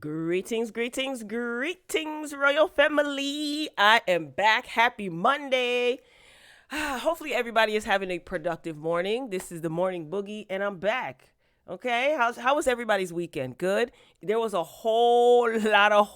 Greetings, royal family. I am back. Happy Monday. Hopefully everybody is having a productive morning. This is the morning boogie and I'm back. Okay, how was everybody's weekend? Good. There was a whole lot of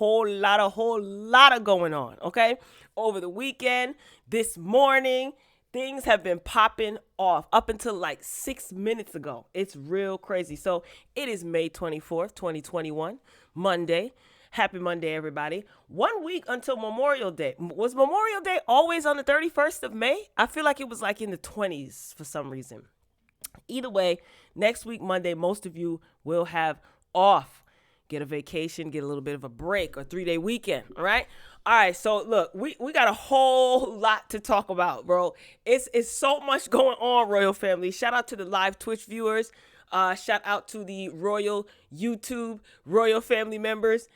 going on. Okay, over the weekend, this morning, things have been popping off up until like 6 minutes ago. It's real crazy. So it is May 24th, 2021, Monday. Happy Monday, everybody. 1 week until Memorial Day. Was Memorial Day always on the 31st of May? I feel like it was like in the 20s for some reason. Either way, next week, Monday, most of you will have off. Get a vacation, get a little bit of a break or 3-day weekend. All right. All right. So look, we got a whole lot to talk about, bro. It's so much going on, royal family. Shout out to the live Twitch viewers. Shout out to the royal YouTube, royal family members.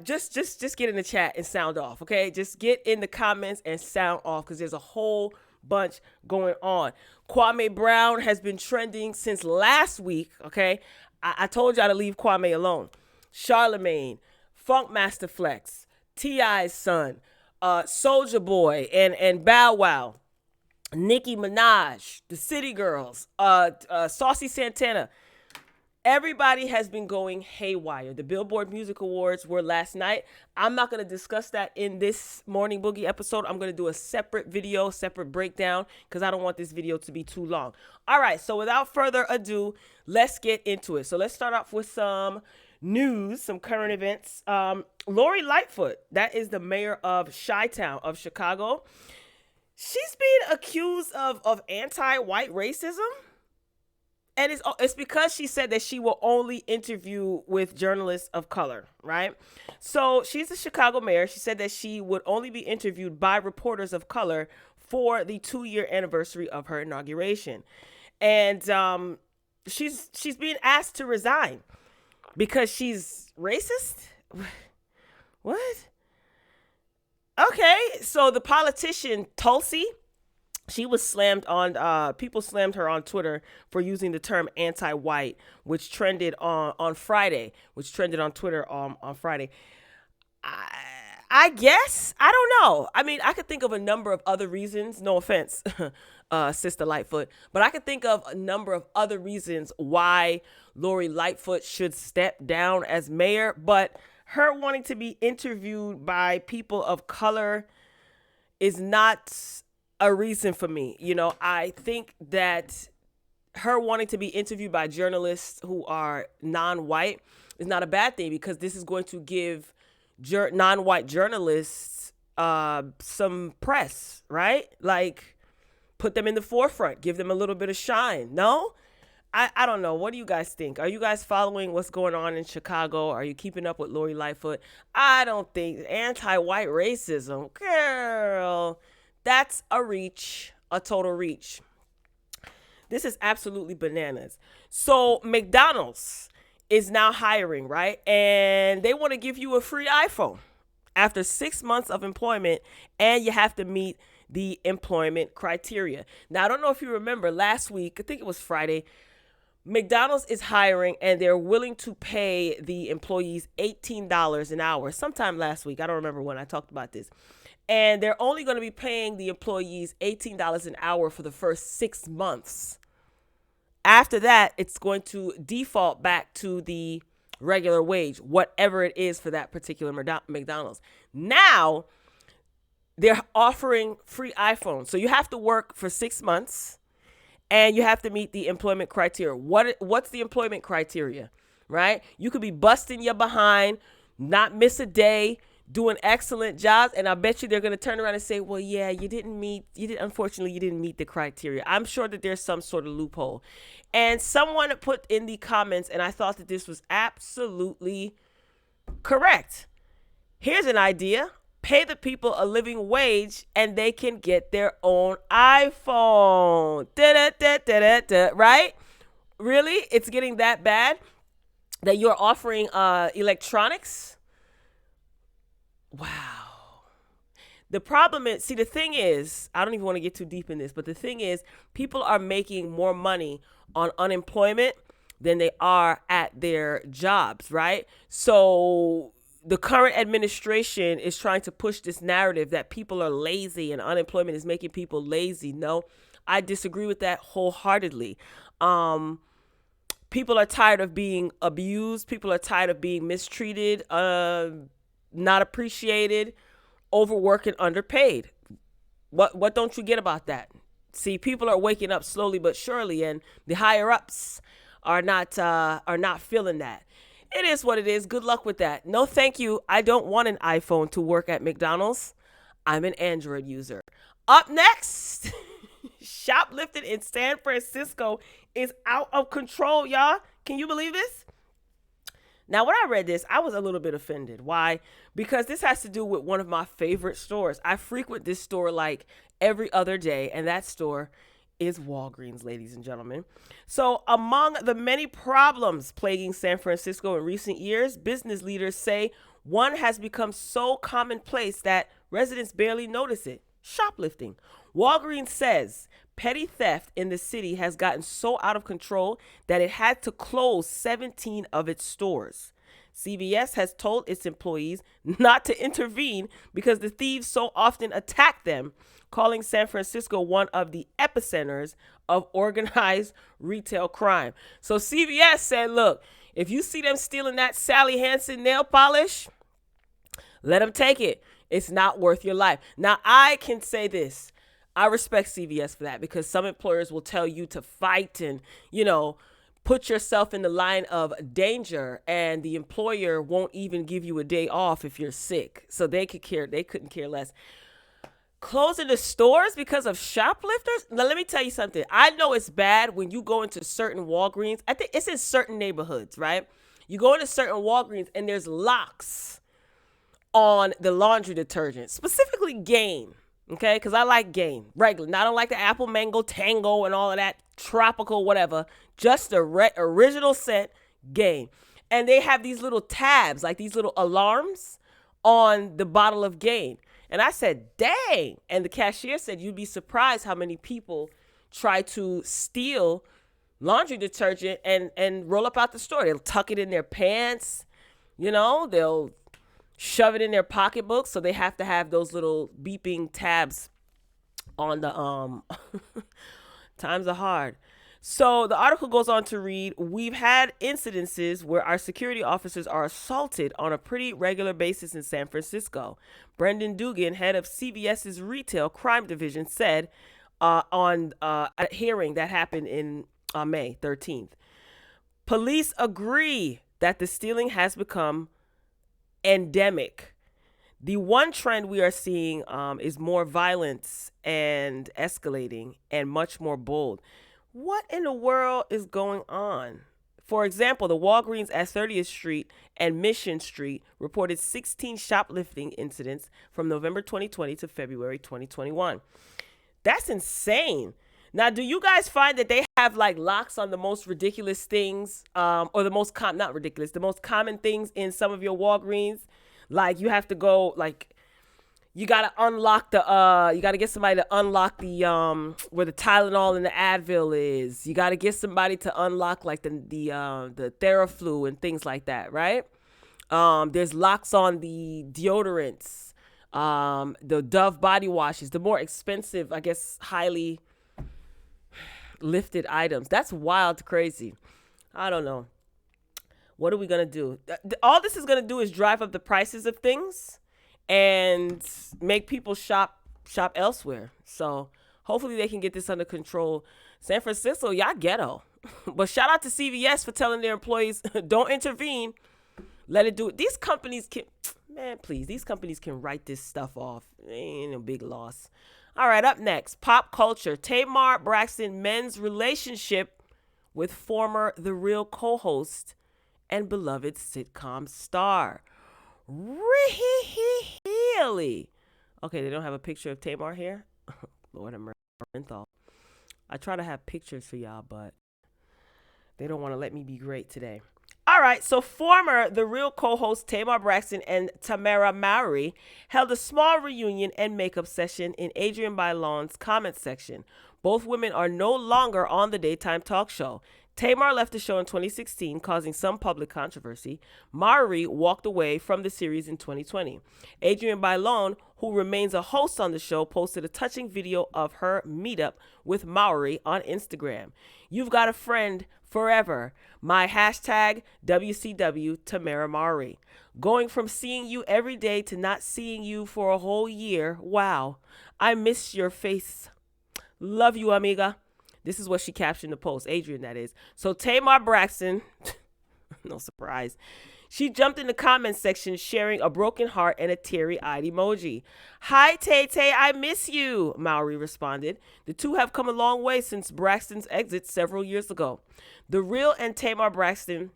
Just get in the chat and sound off. Okay. Just get in the comments and sound off because there's a whole bunch going on. Kwame Brown has been trending since last week. Okay. I told y'all to leave Kwame alone. Charlamagne, Funk Master Flex, T.I.'s son, Soulja Boy, and Bow Wow, Nicki Minaj, the City Girls, Saucy Santana. Everybody has been going haywire. The Billboard Music Awards were last night. I'm not going to discuss that in this Morning Boogie episode. I'm going to do a separate video, separate breakdown, because I don't want this video to be too long. All right, so without further ado, let's get into it. So let's start off with some news, some current events. Lori Lightfoot, that is the mayor of Chi-Town of Chicago. She's being accused of anti-white racism. And it's because she said that she will only interview with journalists of color, right? So she's the Chicago mayor. She said that she would only be interviewed by reporters of color for the 2-year anniversary of her inauguration. And she's being asked to resign because she's racist? What? Okay, so the politician Tulsi, she was slammed on, people slammed her on Twitter for using the term anti-white, which trended on Friday, which trended on Twitter on Friday. I guess, I don't know. I mean, I could think of a number of other reasons, no offense, Sister Lightfoot, but I could think of a number of other reasons why Lori Lightfoot should step down as mayor, but her wanting to be interviewed by people of color is not a reason for me. You know, I think that her wanting to be interviewed by journalists who are non-white is not a bad thing because this is going to give non-white journalists some press, right? Like put them in the forefront, give them a little bit of shine. No? I don't know. What do you guys think? Are you guys following what's going on in Chicago? Are you keeping up with Lori Lightfoot? I don't think anti-white racism, girl, that's a reach, a total reach. This is absolutely bananas. So McDonald's is now hiring, right? And they want to give you a free iPhone after 6 months of employment, and you have to meet the employment criteria. Now, I don't know if you remember last week, I think it was Friday, McDonald's is hiring and they're willing to pay the employees $18 an hour. Sometime last week, I don't remember when I talked about this. And they're only going to be paying the employees $18 an hour for the first 6 months. After that, it's going to default back to the regular wage, whatever it is for that particular McDonald's. Now, they're offering free iPhones. So you have to work for 6 months and you have to meet the employment criteria. What's the employment criteria, right? You could be busting your behind, not miss a day, doing excellent jobs, and I bet you they're going to turn around and say, well, yeah, unfortunately, you didn't meet the criteria. I'm sure that there's some sort of loophole. And someone put in the comments, and I thought that this was absolutely correct. Here's an idea. Pay the people a living wage, and they can get their own iPhone. Right? Really? It's getting that bad that you're offering electronics? Wow. The problem is, the thing is, I don't even want to get too deep in this, but the thing is, people are making more money on unemployment than they are at their jobs, right? So the current administration is trying to push this narrative that people are lazy and unemployment is making people lazy. No, I disagree with that wholeheartedly. People are tired of being abused. People are tired of being mistreated, not appreciated, overworked, and underpaid. What don't you get about that? See, people are waking up slowly but surely, and the higher ups are not feeling that. It is what it is. Good luck with that. No, thank you. I don't want an iPhone to work at McDonald's. I'm an Android user. Up next, shoplifting in San Francisco is out of control, y'all. Can you believe this? Now, when I read this, I was a little bit offended. Why? Because this has to do with one of my favorite stores. I frequent this store like every other day, and that store is Walgreens, ladies and gentlemen. So among the many problems plaguing San Francisco in recent years, business leaders say one has become so commonplace that residents barely notice it: shoplifting. Walgreens says petty theft in the city has gotten so out of control that it had to close 17 of its stores. CVS has told its employees not to intervene because the thieves so often attack them, calling San Francisco one of the epicenters of organized retail crime. So CVS said, look, if you see them stealing that Sally Hansen nail polish, let them take it. It's not worth your life. Now, I can say this. I respect CVS for that, because some employers will tell you to fight and, put yourself in the line of danger, and the employer won't even give you a day off if you're sick. So they couldn't care less. Closing the stores because of shoplifters? Now, let me tell you something. I know it's bad when you go into certain Walgreens. I think it's in certain neighborhoods, right? You go into certain Walgreens and there's locks on the laundry detergent, specifically Gain. Okay, because I like Gain regular. Now, I don't like the apple mango tango and all of that tropical whatever. Just the original scent Gain. And they have these little tabs, like these little alarms on the bottle of Gain. And I said, dang. And the cashier said, you'd be surprised how many people try to steal laundry detergent and roll up out the store. They'll tuck it in their pants. They'll shove it in their pocketbook, so they have to have those little beeping tabs on the times are hard. So the article goes on to read, we've had incidences where our security officers are assaulted on a pretty regular basis in San Francisco. Brendan Dugan, head of CVS's retail crime division, said on a hearing that happened in May 13th. Police agree that the stealing has become endemic. The one trend we are seeing is more violence and escalating and much more bold. What in the world is going on? For example, the Walgreens at 30th Street and Mission Street reported 16 shoplifting incidents from November 2020 to February 2021. That's insane. Now, do you guys find that they have like locks on the most ridiculous things, or the most the most common things in some of your Walgreens? Like you have to go, like you gotta unlock you gotta get somebody to unlock the where the Tylenol and the Advil is. You gotta get somebody to unlock like the Theraflu and things like that, right? There's locks on the deodorants, the Dove body washes, the more expensive, I guess, highly lifted items. That's wild, crazy. I don't know. What are we going to do? All this is going to do is drive up the prices of things and make people shop elsewhere. So hopefully they can get this under control. San Francisco, y'all ghetto. But shout out to CVS for telling their employees, don't intervene. Let it do it. These companies can write this stuff off. It ain't a big loss. All right, up next, pop culture. Tamar Braxton mends relationship with former The Real co-host and beloved sitcom star. Really? Okay, they don't have a picture of Tamar here? Lord have mercy. I try to have pictures for y'all, but they don't want to let me be great today. All right, so former The Real co-host Tamar Braxton and Tamara Mowry held a small reunion and makeup session in Adrienne Bailon's comment section. Both women are no longer on the daytime talk show. Tamar left the show in 2016, causing some public controversy. Maury walked away from the series in 2020. Adrienne Bailon, who remains a host on the show, posted a touching video of her meetup with Maury on Instagram. You've got a friend forever. My hashtag WCW Tamara Maury. Going from seeing you every day to not seeing you for a whole year. Wow. I miss your face. Love you, amiga. This is what she captioned the post. Adrienne, that is. So Tamar Braxton, no surprise, she jumped in the comments section sharing a broken heart and a teary-eyed emoji. Hi, Tay-Tay, I miss you, Maury responded. The two have come a long way since Braxton's exit several years ago. The Real and Tamar Braxton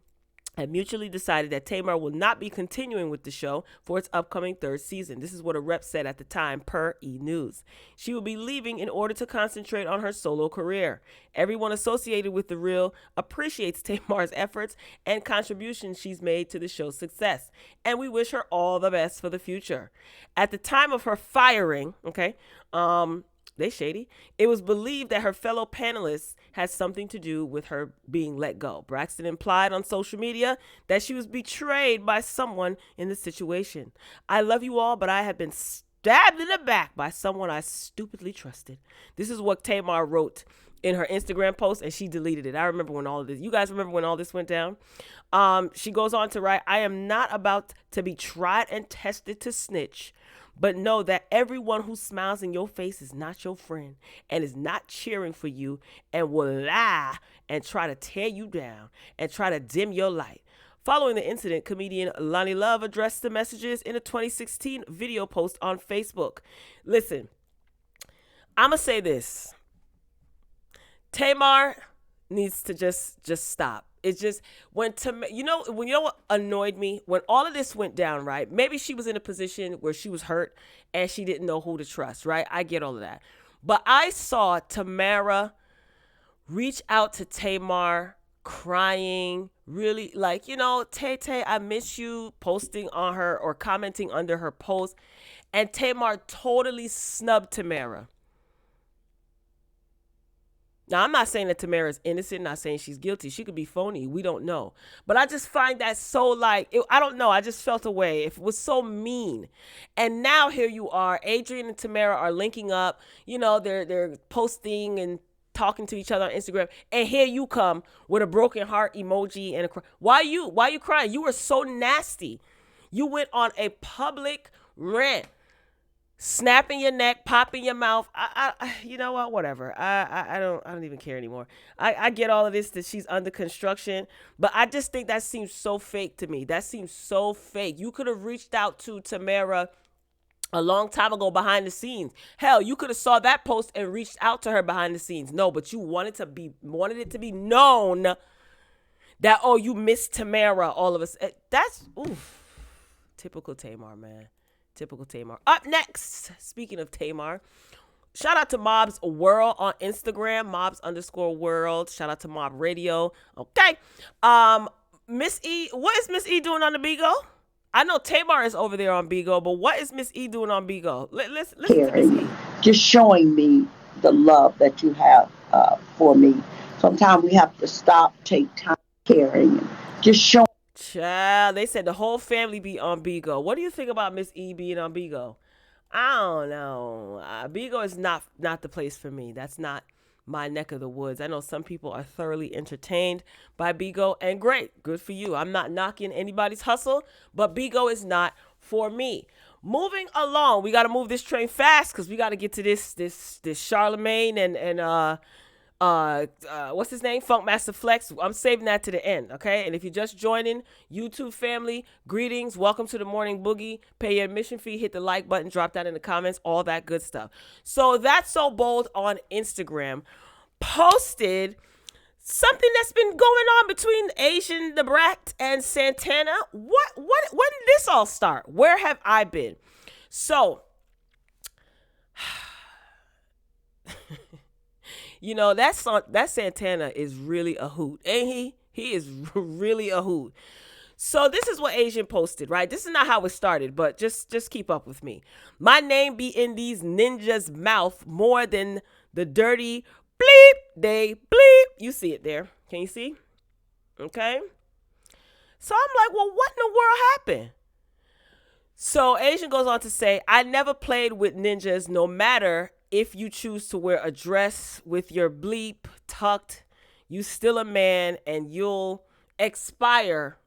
had mutually decided that Tamar will not be continuing with the show for its upcoming third season. This is what a rep said at the time per E! News. She will be leaving in order to concentrate on her solo career. Everyone associated with The Real appreciates Tamar's efforts and contributions she's made to the show's success, and we wish her all the best for the future. At the time of her firing, they shady. It was believed that her fellow panelists had something to do with her being let go. Braxton implied on social media that she was betrayed by someone in the situation. I love you all, but I have been stabbed in the back by someone I stupidly trusted. This is what Tamar wrote in her Instagram post, and she deleted it. I remember when all of this, you guys remember when all this went down? She goes on to write, I am not about to be tried and tested to snitch, but know that everyone who smiles in your face is not your friend and is not cheering for you and will lie and try to tear you down and try to dim your light. Following the incident, comedian Lonnie Love addressed the messages in a 2016 video post on Facebook. Listen, I'm going to say this. Tamar needs to just stop. It's just you know what annoyed me? When all of this went down, right? Maybe she was in a position where she was hurt and she didn't know who to trust, right? I get all of that. But I saw Tamara reach out to Tamar crying, really like, Tay, I miss you, posting on her or commenting under her post. And Tamar totally snubbed Tamara. Now, I'm not saying that Tamara is innocent, not saying she's guilty. She could be phony. We don't know. But I just find that so I don't know. I just felt a way. It was so mean. And now here you are. Adrienne and Tamara are linking up. They're posting and talking to each other on Instagram. And here you come with a broken heart emoji and a cry. Why you crying? You were so nasty. You went on a public rant. Snapping your neck, popping your mouth. You know what? Whatever. I don't even care anymore. I get all of this that she's under construction, but I just think that seems so fake to me. That seems so fake. You could have reached out to Tamara a long time ago behind the scenes. Hell, you could have saw that post and reached out to her behind the scenes. No, but you wanted it to be known that you missed Tamara. All of us. That's typical Tamar, man. Typical Tamar. Up next, speaking of Tamar, shout out to Mob's World on Instagram, Mobs_World. Shout out to Mob Radio. Okay. Miss E, what is Miss E doing on the Bigo? I know Tamar is over there on Bigo, but what is Miss E doing on Bigo? Listen to Miss E. Just showing me the love that you have for me. Sometimes we have to stop, take time caring, and just showing. Child, they said the whole family be on Bigo. What do you think about Miss E being on Bigo? I don't know. Bigo is not the place for me. That's not my neck of the woods. I know some people are thoroughly entertained by Bigo, and great, good for you. I'm not knocking anybody's hustle, but Bigo is not for me. Moving along, we got to move this train fast because we got to get to this Charlamagne and what's his name? Funkmaster Flex. I'm saving that to the end, okay? And if you're just joining, YouTube family, greetings. Welcome to the Morning Boogie. Pay your admission fee, hit the like button, drop that in the comments, all that good stuff. So That's So Bold on Instagram posted something that's been going on between Asian the Brat and Santana. When did this all start? Where have I been? So that Santana is really a hoot, ain't he? He is really a hoot. So this is what Asian posted, right? This is not how it started, but just keep up with me. My name be in these ninjas' mouth more than the dirty bleep they bleep You see it there. Can you see? Okay. So I'm like, well, what in the world happened? So Asian goes on to say, I never played with ninjas, no matter if you choose to wear a dress with your bleep tucked, you still a man and you'll expire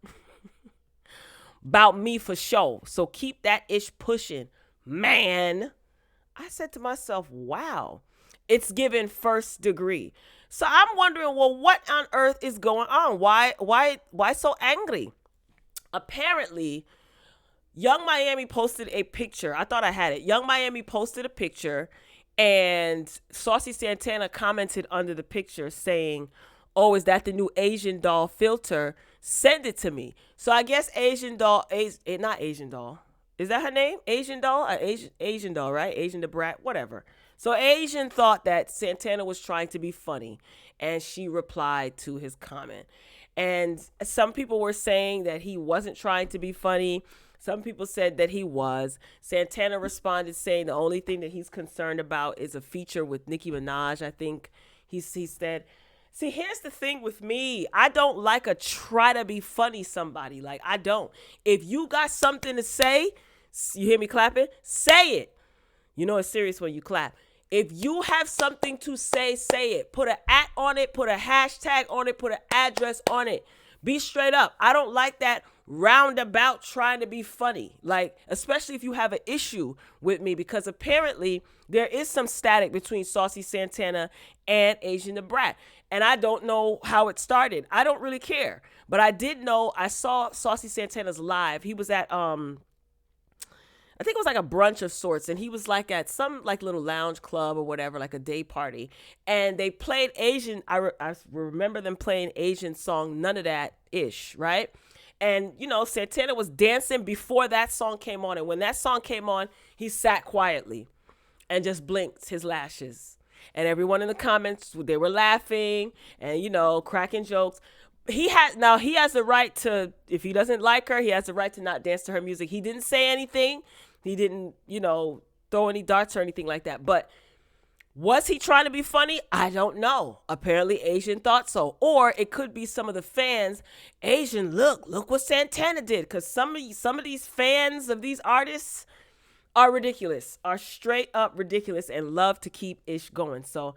about me for sure. So keep that ish pushing, man. I said to myself, wow, it's given first degree. So I'm wondering, well, what on earth is going on? Why so angry? Apparently, Young Miami posted a picture. I thought I had it. Young Miami posted a picture, and Saucy Santana commented under the picture saying, oh, is that the new Asian doll filter? Send it to me. So I guess Asian doll, not Asian doll. Is that her name? Asian doll? Asian doll, right? Asian the brat, whatever. So Asian thought that Santana was trying to be funny, and she replied to his comment. And some people were saying that he wasn't trying to be funny. Some people said that he was. Santana responded saying the only thing that he's concerned about is a feature with Nicki Minaj. I think he said, see, here's the thing with me. I don't like a try to be funny somebody. Like, I don't. If you got something to say, you hear me clapping? Say it. You know it's serious when you clap. If you have something to say, say it. Put an @ on it. Put a hashtag on it. Put an address on it. Be straight up. I don't like that roundabout trying to be funny. Like, especially if you have an issue with me, because apparently there is some static between Saucy Santana and Asian the Brat. And I don't know how it started. I don't really care. But I did know, I saw Saucy Santana's live. He was at I think it was like a brunch of sorts, and he was like at some like little lounge club or whatever, like a day party, and they played Asian. I remember them playing Asian song, None of That Ish, right? And you know, Santana was dancing before that song came on, and when that song came on, he sat quietly and just blinked his lashes, and everyone in the comments, they were laughing and, you know, cracking jokes. He has the right to, if he doesn't like her, he has the right to not dance to her music. He didn't say anything. He didn't, you know, throw any darts or anything like that. But was he trying to be funny? I don't know. Apparently Asian thought so. Or it could be some of the fans. Asian, look what Santana did. Because some of these fans of these artists are ridiculous, are straight up ridiculous, and love to keep ish going. So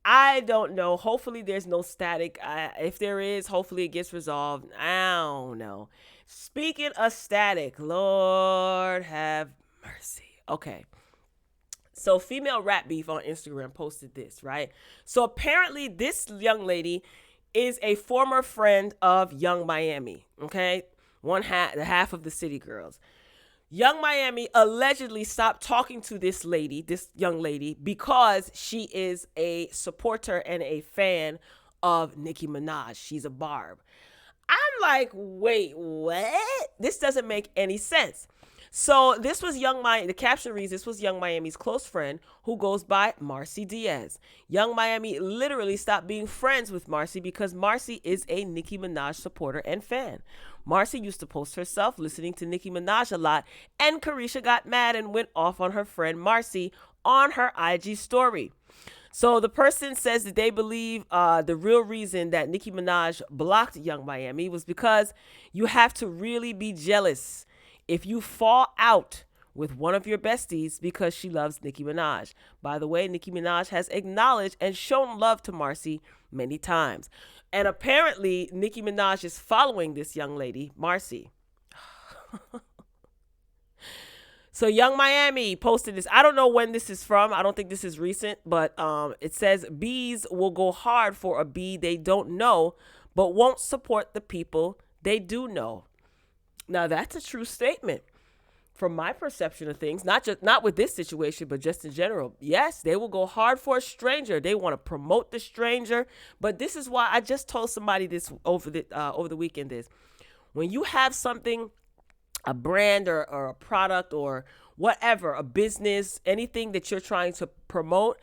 I don't know. Hopefully there's no static. If there is, hopefully it gets resolved. I don't know. Speaking of static, Lord have mercy. Okay. So female rap beef on Instagram posted this, right? So apparently this young lady is a former friend of Young Miami, okay? The half of the City Girls. Young Miami allegedly stopped talking to this young lady, because she is a supporter and a fan of Nicki Minaj. She's a Barb. I'm like, wait, what? This doesn't make any sense. So this was the caption reads, this was Young Miami's close friend who goes by Marcy Diaz. Young Miami literally stopped being friends with Marcy because Marcy is a Nicki Minaj supporter and fan. Marcy used to post herself listening to Nicki Minaj a lot, and Carisha got mad and went off on her friend Marcy on her IG story. So the person says that they believe the real reason that Nicki Minaj blocked Young Miami was because you have to really be jealous if you fall out with one of your besties because she loves Nicki Minaj. By the way, Nicki Minaj has acknowledged and shown love to Marcy many times. And apparently Nicki Minaj is following this young lady, Marcy. So Young Miami posted this. I don't know when this is from. I don't think this is recent, but it says bees will go hard for a bee they don't know, but won't support the people they do know. Now that's a true statement from my perception of things, not with this situation, but just in general. Yes, they will go hard for a stranger. They want to promote the stranger. But this is why I just told somebody this over the weekend is when you have something, a brand or a product or whatever, a business, anything that you're trying to promote,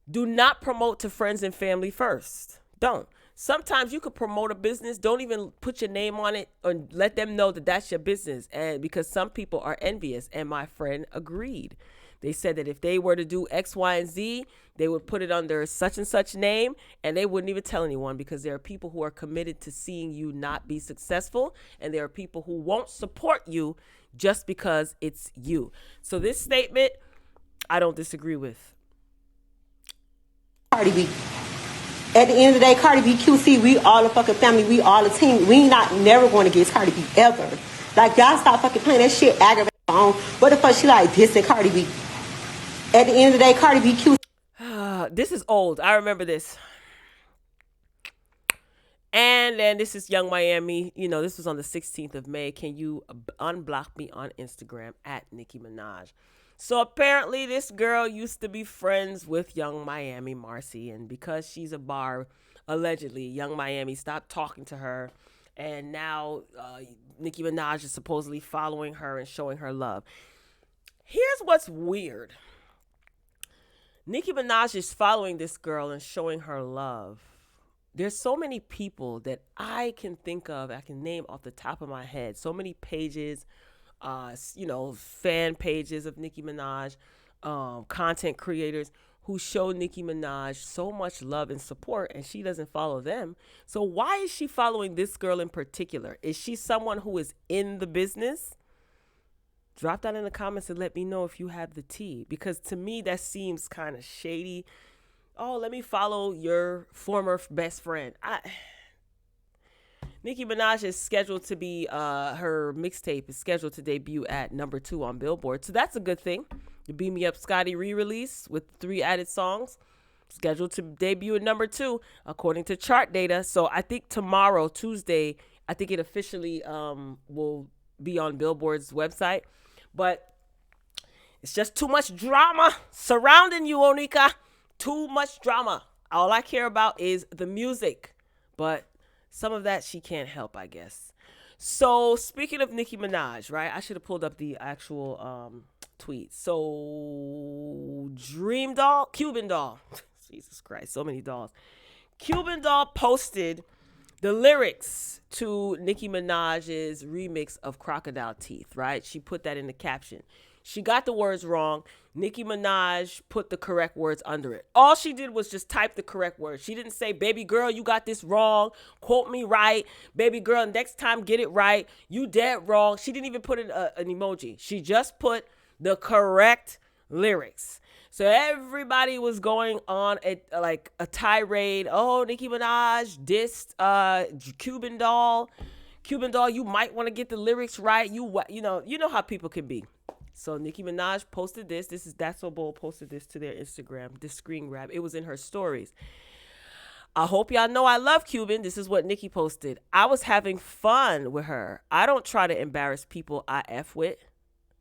do not promote to friends and family first. Don't. Sometimes you could promote a business, don't even put your name on it or let them know that that's your business. And because some people are envious, and my friend agreed. They said that if they were to do X, Y, and Z, they would put it under such and such name, and they wouldn't even tell anyone, because there are people who are committed to seeing you not be successful, and there are people who won't support you just because it's you. So this statement, I don't disagree with. Cardi B. At the end of the day, Cardi B, QC, we all a fucking family. We all a team. We not never going against Cardi B ever. Like, y'all stop fucking playing that shit. Aggravating on. What the fuck she like dissing Cardi B? At the end of the day, Cardi B, QC. This is old. I remember this. And then this is Young Miami. You know, this was on the 16th of May. Can you unblock me on Instagram at Nicki Minaj? So apparently this girl used to be friends with Young Miami Marcy. And because she's a bar, allegedly, Young Miami stopped talking to her. And now Nicki Minaj is supposedly following her and showing her love. Here's what's weird. Nicki Minaj is following this girl and showing her love. There's so many people that I can think of, I can name off the top of my head. So many pages, fan pages of Nicki Minaj, content creators who show Nicki Minaj so much love and support, and she doesn't follow them. So why is she following this girl in particular? Is she someone who is in the business? Drop that in the comments and let me know if you have the tea, because to me that seems kind of shady. Oh, let me follow your former best friend. Nicki Minaj is scheduled to be, her mixtape is scheduled to debut at number 2 on Billboard. So that's a good thing. The Beam Me Up Scotty re-release with 3 added songs, scheduled to debut at number 2, according to chart data. So I think tomorrow, Tuesday, I think it officially will be on Billboard's website. But it's just too much drama surrounding you, Onika. Too much drama. All I care about is the music. But some of that she can't help, I guess. So speaking of Nicki Minaj, right? I should have pulled up the actual tweet. So Dream Doll, Cuban Doll. Jesus Christ, so many dolls. Cuban Doll posted the lyrics to Nicki Minaj's remix of Crocodile Teeth, right? She put that in the caption. She got the words wrong. Nicki Minaj put the correct words under it. All she did was just type the correct words. She didn't say, baby girl, you got this wrong. Quote me right. Baby girl, next time get it right. You dead wrong. She didn't even put in an emoji. She just put the correct lyrics. So everybody was going on a tirade. Oh, Nicki Minaj dissed Cuban Doll. Cuban Doll, you might want to get the lyrics right. You know how people can be. So Nicki Minaj posted this. That's So Bold posted this to their Instagram. This screen grab. It was in her stories. I hope y'all know I love Cuban. This is what Nicki posted. I was having fun with her. I don't try to embarrass people I F with.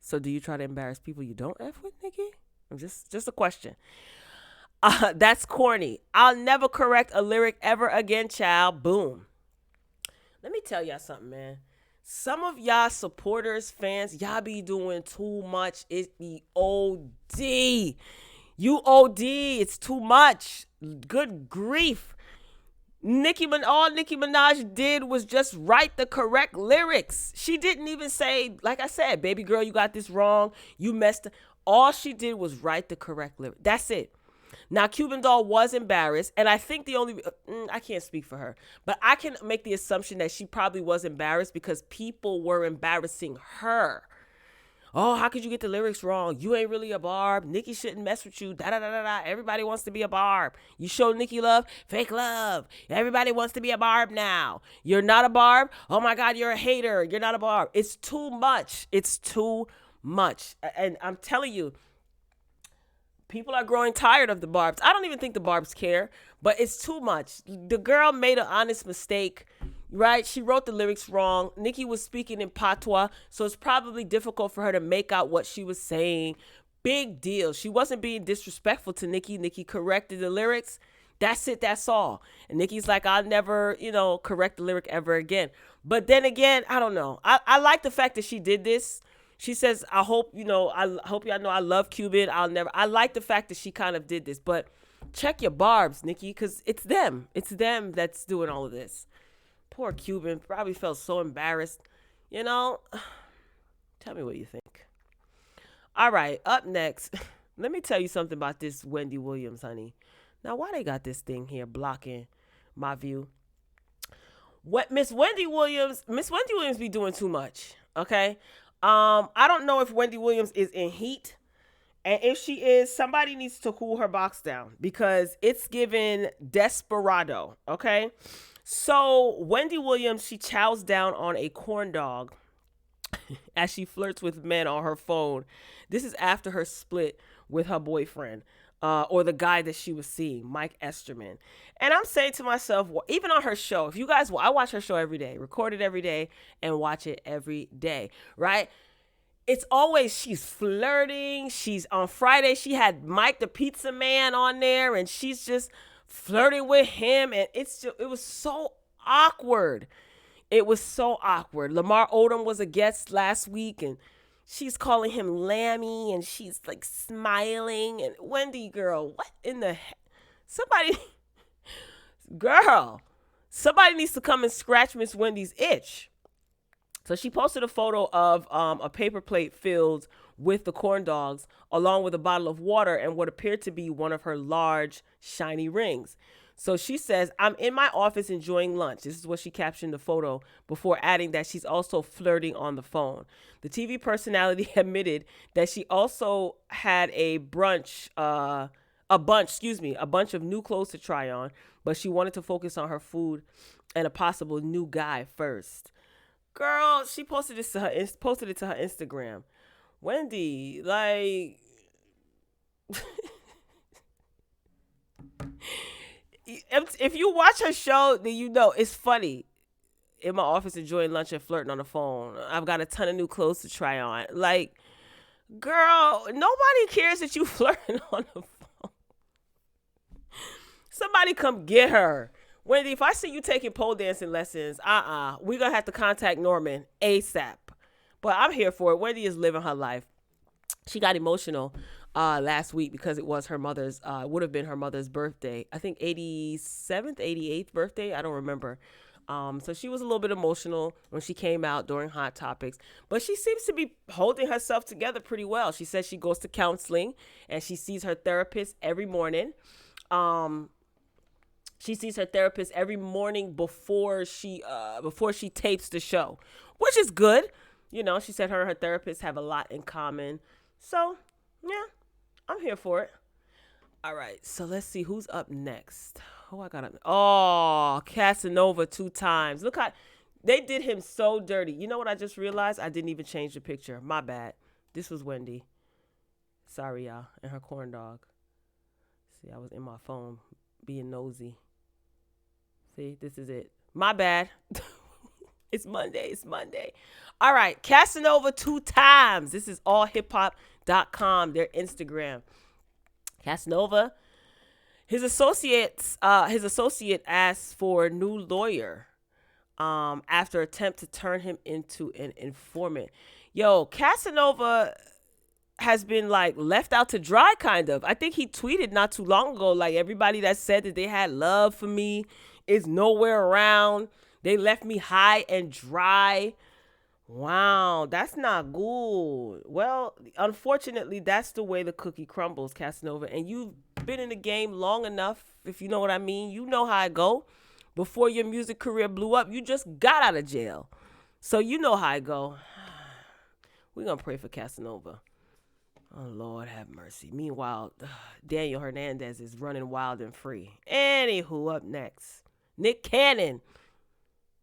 So do you try to embarrass people you don't F with, Nicki? Just a question. That's corny. I'll never correct a lyric ever again, child. Boom. Let me tell y'all something, man. Some of y'all supporters, fans, y'all be doing too much. It be OD. You OD. It's too much. Good grief. All Nicki Minaj did was just write the correct lyrics. She didn't even say, like I said, baby girl, you got this wrong. You messed up. All she did was write the correct lyric. That's it. Now, Cuban Doll was embarrassed, and I think I can't speak for her, but I can make the assumption that she probably was embarrassed because people were embarrassing her. Oh, how could you get the lyrics wrong? You ain't really a barb. Nicki shouldn't mess with you. Da-da-da-da-da. Everybody wants to be a barb. You show Nicki love? Fake love. Everybody wants to be a barb now. You're not a barb? Oh, my God, you're a hater. You're not a barb. It's too much. It's too much. And I'm telling you, people are growing tired of the barbs. I don't even think the barbs care, but it's too much. The girl made an honest mistake, right? She wrote the lyrics wrong. Nicki was speaking in patois, so it's probably difficult for her to make out what she was saying. Big deal. She wasn't being disrespectful to Nicki. Nicki corrected the lyrics. That's it. That's all. And Nicki's like, I'll never, correct the lyric ever again. But then again, I don't know. I like the fact that she did this. She says, I hope y'all know I love Cuban. I like the fact that she kind of did this, but check your barbs, Nicki, because it's them. It's them that's doing all of this. Poor Cuban probably felt so embarrassed. Tell me what you think. All right, up next, let me tell you something about this Wendy Williams, honey. Now, why they got this thing here blocking my view? What Miss Wendy Williams be doing too much. Okay. I don't know if Wendy Williams is in heat. And if she is, somebody needs to cool her box down because it's given desperado. Okay. So Wendy Williams, she chows down on a corn dog as she flirts with men on her phone. This is after her split with her boyfriend. Or the guy that she was seeing, Mike Esterman. And I'm saying to myself, even on her show, if you guys, I watch her show every day, record it every day, and watch it every day, right? It's always, she's flirting. She's on Friday, she had Mike the Pizza Man on there, and she's just flirting with him. And it was so awkward. It was so awkward. Lamar Odom was a guest last week, and she's calling him Lammy, and she's like smiling. And Wendy, girl, what in the heck? Somebody needs to come and scratch Miss Wendy's itch. So she posted a photo of a paper plate filled with the corn dogs, along with a bottle of water and what appeared to be one of her large, shiny rings. So she says, I'm in my office enjoying lunch. This is what she captioned the photo before adding that she's also flirting on the phone. The TV personality admitted that she also had a bunch of new clothes to try on, but she wanted to focus on her food and a possible new guy first. Girl, she posted it to her Instagram. Wendy, like, if you watch her show, then you know it's funny. In my office enjoying lunch and flirting on the phone. I've got a ton of new clothes to try on. Like, girl, nobody cares that you flirting on the phone. Somebody come get her. Wendy, if I see you taking pole dancing lessons, we're going to have to contact Norman ASAP. But I'm here for it. Wendy is living her life. She got emotional last week because it was her mother's, would have been her mother's birthday. I think 87th, 88th birthday. I don't remember. So she was a little bit emotional when she came out during Hot Topics, but she seems to be holding herself together pretty well. She says she goes to counseling and she sees her therapist every morning. She sees her therapist every morning before she tapes the show, which is good. You know, she said her and her therapist have a lot in common. So, yeah, I'm here for it. All right, so let's see who's up next. Oh, I got up. Oh, Casanova 2 times. Look how they did him so dirty. You know what I just realized? I didn't even change the picture. My bad. This was Wendy. Sorry, y'all. And her corn dog. See, I was in my phone being nosy. See, this is it. My bad. It's Monday. All right, Casanova 2 times. This is allhiphop.com, their Instagram. Casanova, his associate asked for a new lawyer after attempt to turn him into an informant. Yo, Casanova has been like left out to dry, kind of. I think he tweeted not too long ago, like, everybody that said that they had love for me is nowhere around. They left me high and dry. Wow, that's not good. Well, unfortunately, that's the way the cookie crumbles, Casanova. And you've been in the game long enough, if you know what I mean. You know how it go. Before your music career blew up, you just got out of jail. So you know how it go. We're going to pray for Casanova. Oh, Lord, have mercy. Meanwhile, Daniel Hernandez is running wild and free. Anywho, up next, Nick Cannon.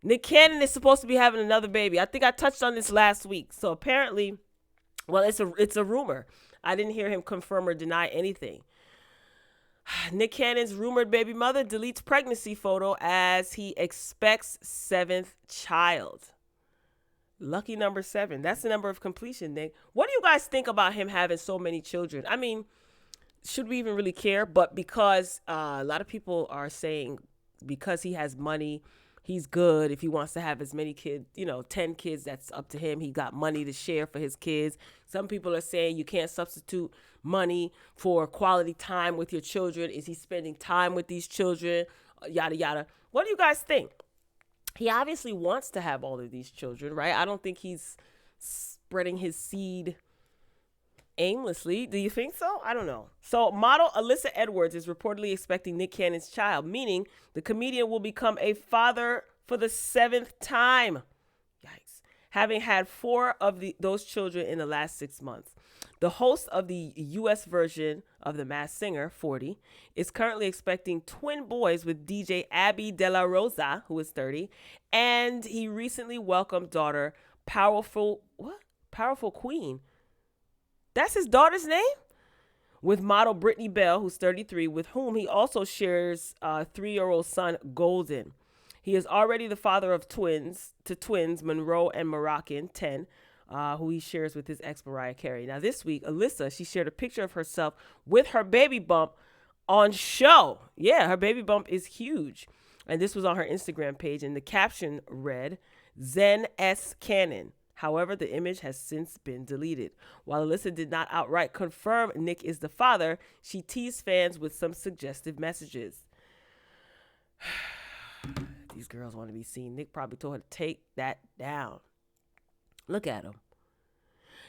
Nick Cannon is supposed to be having another baby. I think I touched on this last week. So apparently, well, it's a rumor. I didn't hear him confirm or deny anything. Nick Cannon's rumored baby mother deletes pregnancy photo as he expects 7th child. Lucky number 7. That's the number of completion, Nick. What do you guys think about him having so many children? I mean, should we even really care? But because a lot of people are saying because he has money, he's good. If he wants to have as many kids, 10 kids, that's up to him. He got money to share for his kids. Some people are saying you can't substitute money for quality time with your children. Is he spending time with these children? Yada, yada. What do you guys think? He obviously wants to have all of these children, right? I don't think he's spreading his seed aimlessly. Do you think so? I don't know. So model Alyssa Edwards is reportedly expecting Nick Cannon's child, meaning the comedian will become a father for the 7th time. Yikes. Having had 4 of those children in the last 6 months. The host of the U.S. version of The Masked Singer, 40, is currently expecting twin boys with DJ Abby De La Rosa, who is 30, and he recently welcomed daughter Powerful Queen. That's his daughter's name? With model Brittany Bell, who's 33, with whom he also shares a 3-year-old son, Golden. He is already the father of twins, Monroe and Moroccan, 10, who he shares with his ex Mariah Carey. Now this week, Alyssa, she shared a picture of herself with her baby bump on show. Yeah, her baby bump is huge. And this was on her Instagram page, and the caption read, Zen S. Cannon. However, the image has since been deleted. While Alyssa did not outright confirm Nick is the father, she teased fans with some suggestive messages. These girls want to be seen. Nick probably told her to take that down. Look at him.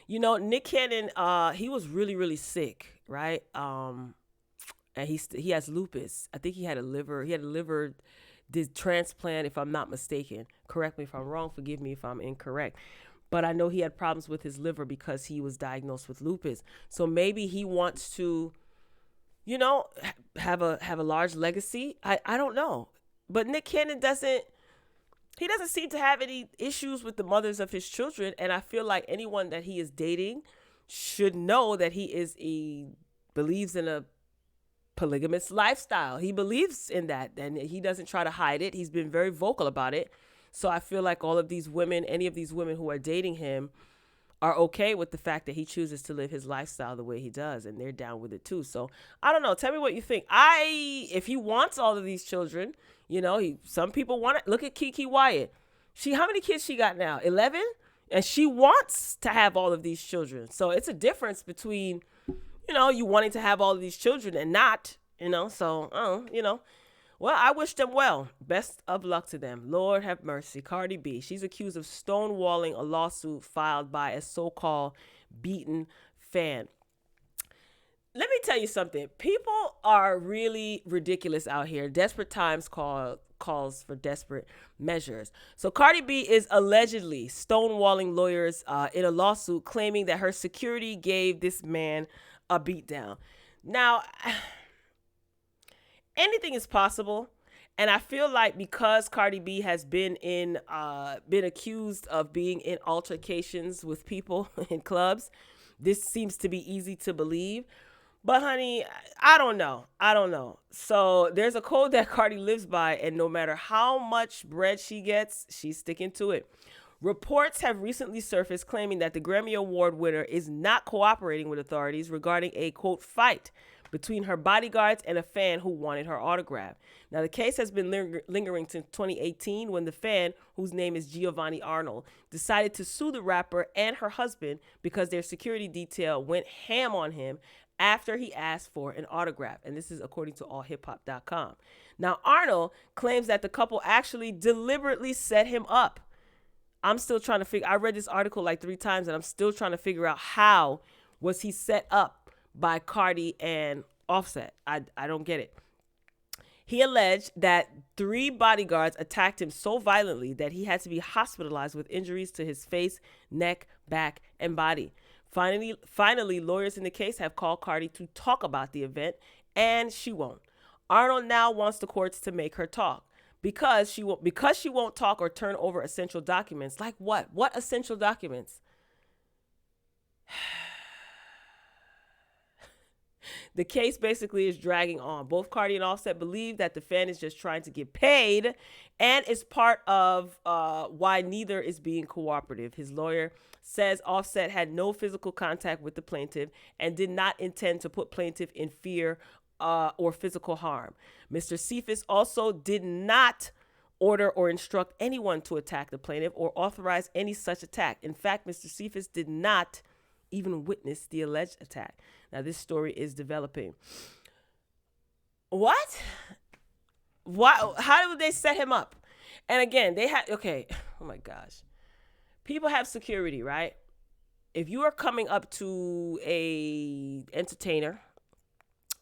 You know, Nick Cannon, he was really, really sick, right? And he has lupus. I think he had a liver transplant, if I'm not mistaken. Correct me if I'm wrong. Forgive me if I'm incorrect. But I know he had problems with his liver because he was diagnosed with lupus. So maybe he wants to, you know, have a large legacy. I don't know. But Nick Cannon doesn't seem to have any issues with the mothers of his children. And I feel like anyone that he is dating should know that he believes in a polygamous lifestyle. He believes in that, and he doesn't try to hide it. He's been very vocal about it. So I feel like all of these women, any of these women who are dating him, are okay with the fact that he chooses to live his lifestyle the way he does, and they're down with it too. So I don't know. Tell me what you think. If he wants all of these children, you know, some people want it. Look at Keke Wyatt. How many kids she got now? 11? And she wants to have all of these children. So it's a difference between, you know, you wanting to have all of these children and not, you know. So, you know. Well, I wish them well. Best of luck to them. Lord have mercy. Cardi B, she's accused of stonewalling a lawsuit filed by a so-called beaten fan. Let me tell you something. People are really ridiculous out here. Desperate times calls for desperate measures. So Cardi B is allegedly stonewalling lawyers in a lawsuit claiming that her security gave this man a beatdown. Now, anything is possible, and I feel like because Cardi B has been accused of being in altercations with people in clubs, this seems to be easy to believe. But honey, I don't know. So there's a code that Cardi lives by, and no matter how much bread she gets, she's sticking to it. Reports have recently surfaced claiming that the Grammy Award winner is not cooperating with authorities regarding a, quote, fight between her bodyguards and a fan who wanted her autograph. Now, the case has been lingering since 2018 when the fan, whose name is Giovanni Arnold, decided to sue the rapper and her husband because their security detail went ham on him after he asked for an autograph. And this is according to allhiphop.com. Now, Arnold claims that the couple actually deliberately set him up. I'm still trying to figure, I read this article like 3 times and I'm still trying to figure out how was he set up by Cardi and Offset. I don't get it. He alleged that 3 bodyguards attacked him so violently that he had to be hospitalized with injuries to his face, neck, back, and body. Finally, lawyers in the case have called Cardi to talk about the event, and she won't. Arnold now wants the courts to make her talk because she won't talk or turn over essential documents. Like what? What essential documents? The case basically is dragging on. Both Cardi and Offset believe that the fan is just trying to get paid and is part of why neither is being cooperative. His lawyer says Offset had no physical contact with the plaintiff and did not intend to put plaintiff in fear or physical harm. Mr. Cephas also did not order or instruct anyone to attack the plaintiff or authorize any such attack. In fact, Mr. Cephas did not even witness the alleged attack. Now, this story is developing. What? Why? How did they set him up? And again, they had, okay, oh my gosh. People have security, right? if you are coming up to a entertainer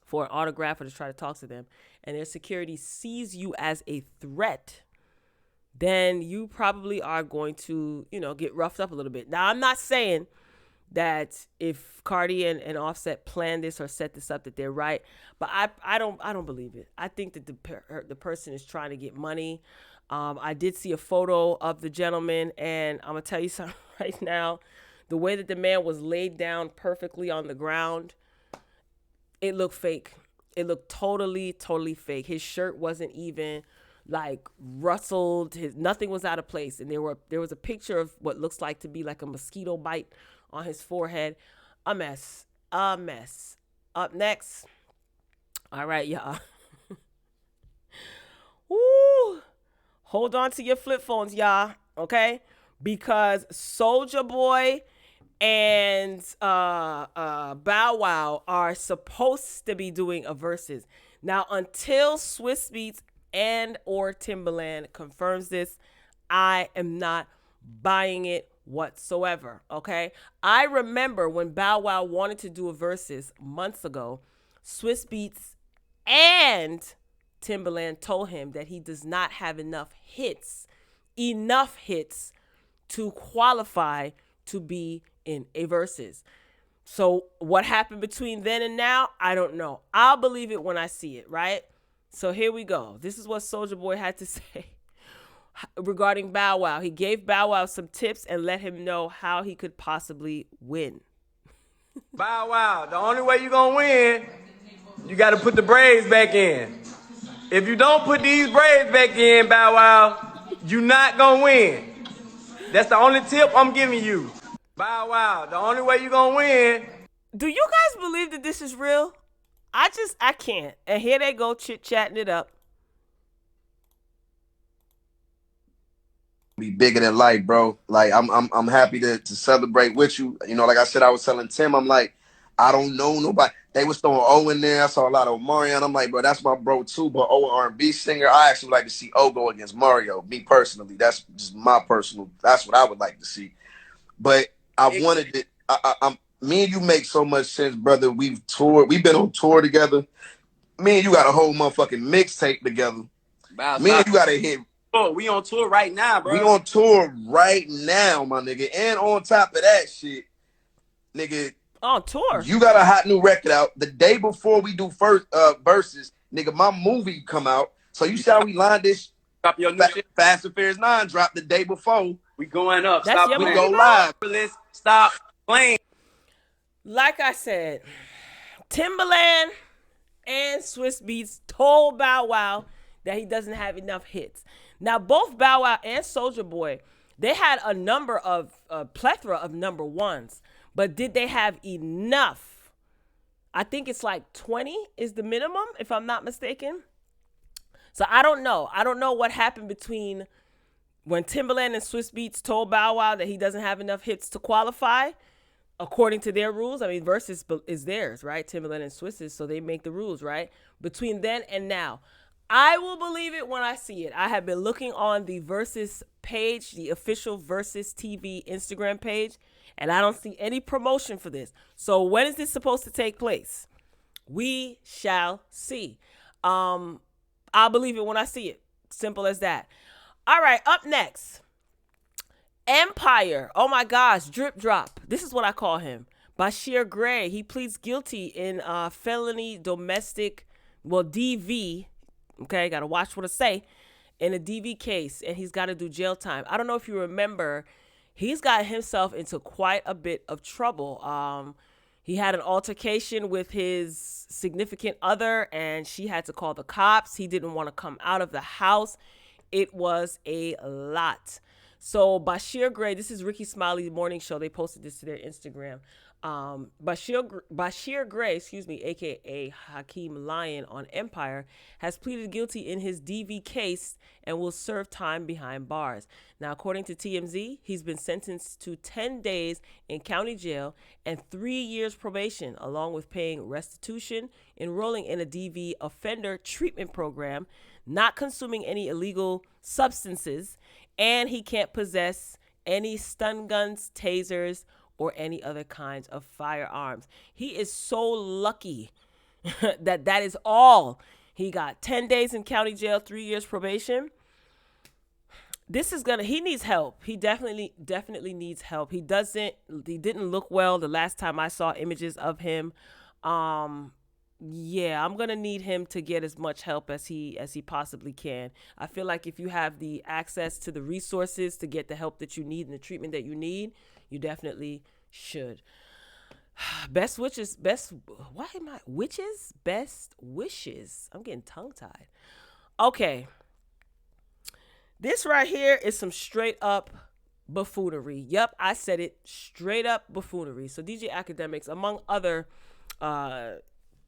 for an autograph or to try to talk to them, and their security sees you as a threat, then you probably are going to, get roughed up a little bit. Now, I'm not saying that if Cardi and Offset planned this or set this up that they're right, but I don't believe it. I think that the person is trying to get money. I did see a photo of the gentleman, and I'm gonna tell you something right now. The way that the man was laid down perfectly on the ground, it looked fake. It looked totally fake. His shirt wasn't even like rustled. Nothing was out of place, and there was a picture of what looks like to be like a mosquito bite on his forehead. A mess. Up next. All right, y'all. Woo. Hold on to your flip phones, y'all. Okay? Because Soulja Boy and Bow Wow are supposed to be doing a versus. Now, until Swizz Beatz and or Timbaland confirms this, I am not buying it whatsoever. Okay, I remember when Bow Wow wanted to do a versus months ago, Swizz Beatz and Timbaland told him that he does not have enough hits to qualify to be in a versus. So what happened between then and now, I don't know. I'll believe it when I see it, right? So here we go. This is what Soulja Boy had to say regarding Bow Wow. He gave Bow Wow some tips and let him know how he could possibly win. Bow Wow, the only way you're going to win, you got to put the braids back in. If you don't put these braids back in, Bow Wow, you're not going to win. That's the only tip I'm giving you. Bow Wow, the only way you're going to win. Do you guys believe that this is real? I can't. And here they go chit-chatting it up. Be bigger than life, bro. Like I'm happy to celebrate with you. Like I said, I was telling Tim, I'm like, I don't know nobody. They was throwing O in there. I saw a lot of Mario, and I'm like, bro, that's my bro too. But O, an R&B singer, I actually would like to see O go against Mario. Me personally, that's just my personal. That's what I would like to see. But I wanted it. I'm me and you make so much sense, brother. We've toured. We've been on tour together. Me and you got a whole motherfucking mixtape together. Wow, Me and you got to hit. Oh, we on tour right now, bro. We on tour right now, my nigga. And on top of that shit, nigga. On tour. You got a hot new record out. The day before we do first verses, nigga, my movie come out. So you see how we lined this? Drop your new shit. Fast and Furious 9 dropped the day before. We going up. That's Stop your playing. We go live. Stop playing. Like I said, Timbaland and Swizz Beatz told Bow Wow that he doesn't have enough hits. Now, both Bow Wow and Soulja Boy, they had a plethora of number ones, but did they have enough? I think it's like 20 is the minimum, if I'm not mistaken. So I don't know. I don't know what happened between when Timbaland and Swizz Beatz told Bow Wow that he doesn't have enough hits to qualify, according to their rules. I mean, versus is theirs, right? Timbaland and Swizz's, so they make the rules, right? Between then and now. I will believe it when I see it. I have been looking on the Versus page, the official Versus TV Instagram page, and I don't see any promotion for this. So when is this supposed to take place? We shall see. I'll believe it when I see it. Simple as that. All right, up next. Empire. Oh my gosh, Drip Drop. This is what I call him. Bashir Gray. He pleads guilty in felony domestic, DV. Okay, got to watch what I say. In a DV case, and he's got to do jail time. I don't know if you remember, he's got himself into quite a bit of trouble. He had an altercation with his significant other, and she had to call the cops. He didn't want to come out of the house. It was a lot. So Bashir Gray, this is Ricky Smiley's morning show. They posted this to their Instagram. Bashir Gray, aka Hakeem Lion on Empire, has pleaded guilty in his DV case and will serve time behind bars. Now, according to TMZ, he's been sentenced to 10 days in county jail and 3 years probation, along with paying restitution, enrolling in a DV offender treatment program, not consuming any illegal substances, and he can't possess any stun guns, tasers, or any other kinds of firearms. He is so lucky that is all. He got 10 days in county jail, 3 years probation. He needs help. He definitely needs help. He didn't look well the last time I saw images of him. Yeah, I'm going to need him to get as much help as he possibly can. I feel like if you have the access to the resources to get the help that you need and the treatment that you need, you definitely should. Best wishes. I'm getting tongue-tied. Okay. This right here is some straight up buffoonery. Yep, I said it. Straight up buffoonery. So DJ Academics, among other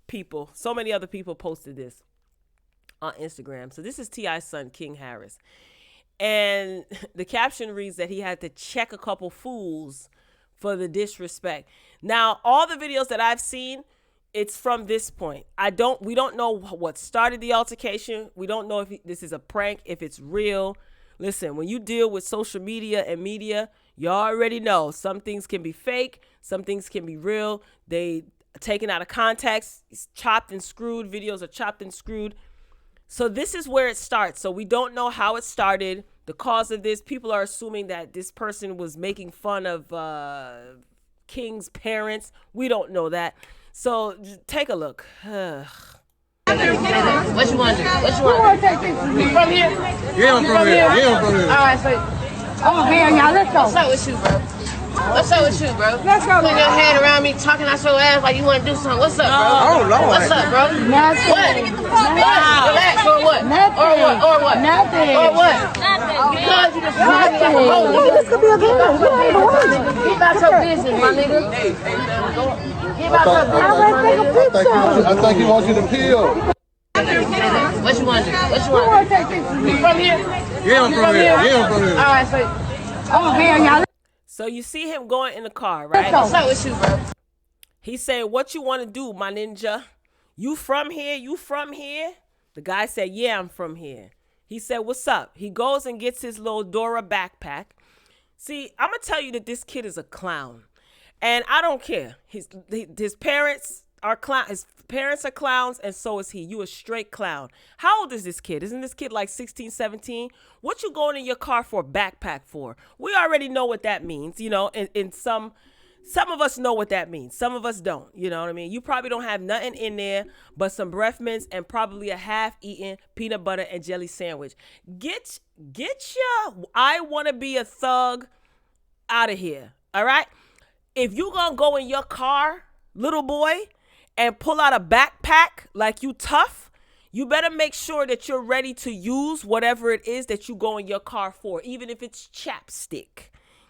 people, so many other people posted this on Instagram. So this is T.I.'s son, King Harris. And the caption reads that he had to check a couple fools for the disrespect. Now, all the videos that I've seen, it's from this point. We don't know what started the altercation. We don't know if this is a prank, if it's real. Listen, when you deal with social media and media, you already know some things can be fake, some things can be real. They taken out of context, it's chopped and screwed. Videos are chopped and screwed. So this is where it starts. So we don't know how it started, the cause of this. People are assuming that this person was making fun of King's parents. We don't know that. So take a look. What you want to do? You from here? Yeah, I'm from here. All right, so. Oh, hell, y'all, let's go. What's up with you, bro? What's up with you, bro? Let's go. Putting your head around me, talking out your ass like you want to do something. What's up, bro? Oh, Lord. What's up, bro? Nothing. What? Relax or what? Nothing. Or what? Nothing. Or what? Because you just drive me like a hoe. This could be a good one. Get about your business, my nigga. Get about your business, my nigga. I think he wants you to peel. What you want to do? What you want to do? You from here? Yeah, I'm from here. All right, so. Oh, hell, y'all. So you see him going in the car, right? What's up with you, bro? He said, "What you want to do, my ninja? You from here? You from here?" The guy said, "Yeah, I'm from here." He said, "What's up?" He goes and gets his little Dora backpack. See, I'm going to tell you that this kid is a clown. And I don't care. His parents are clowns. His parents are clowns, and so is he. You a straight clown. How old is this kid? Isn't this kid like 16, 17? What you going in your car for a backpack for? We already know what that means. You know, in some of us know what that means. Some of us don't. You know what I mean? You probably don't have nothing in there but some breath mints and probably a half-eaten peanut butter and jelly sandwich. Get your I want to be a thug out of here. All right? If you gonna go in your car, little boy, and pull out a backpack like you tough, you better make sure that you're ready to use whatever it is that you go in your car for, even if it's chapstick.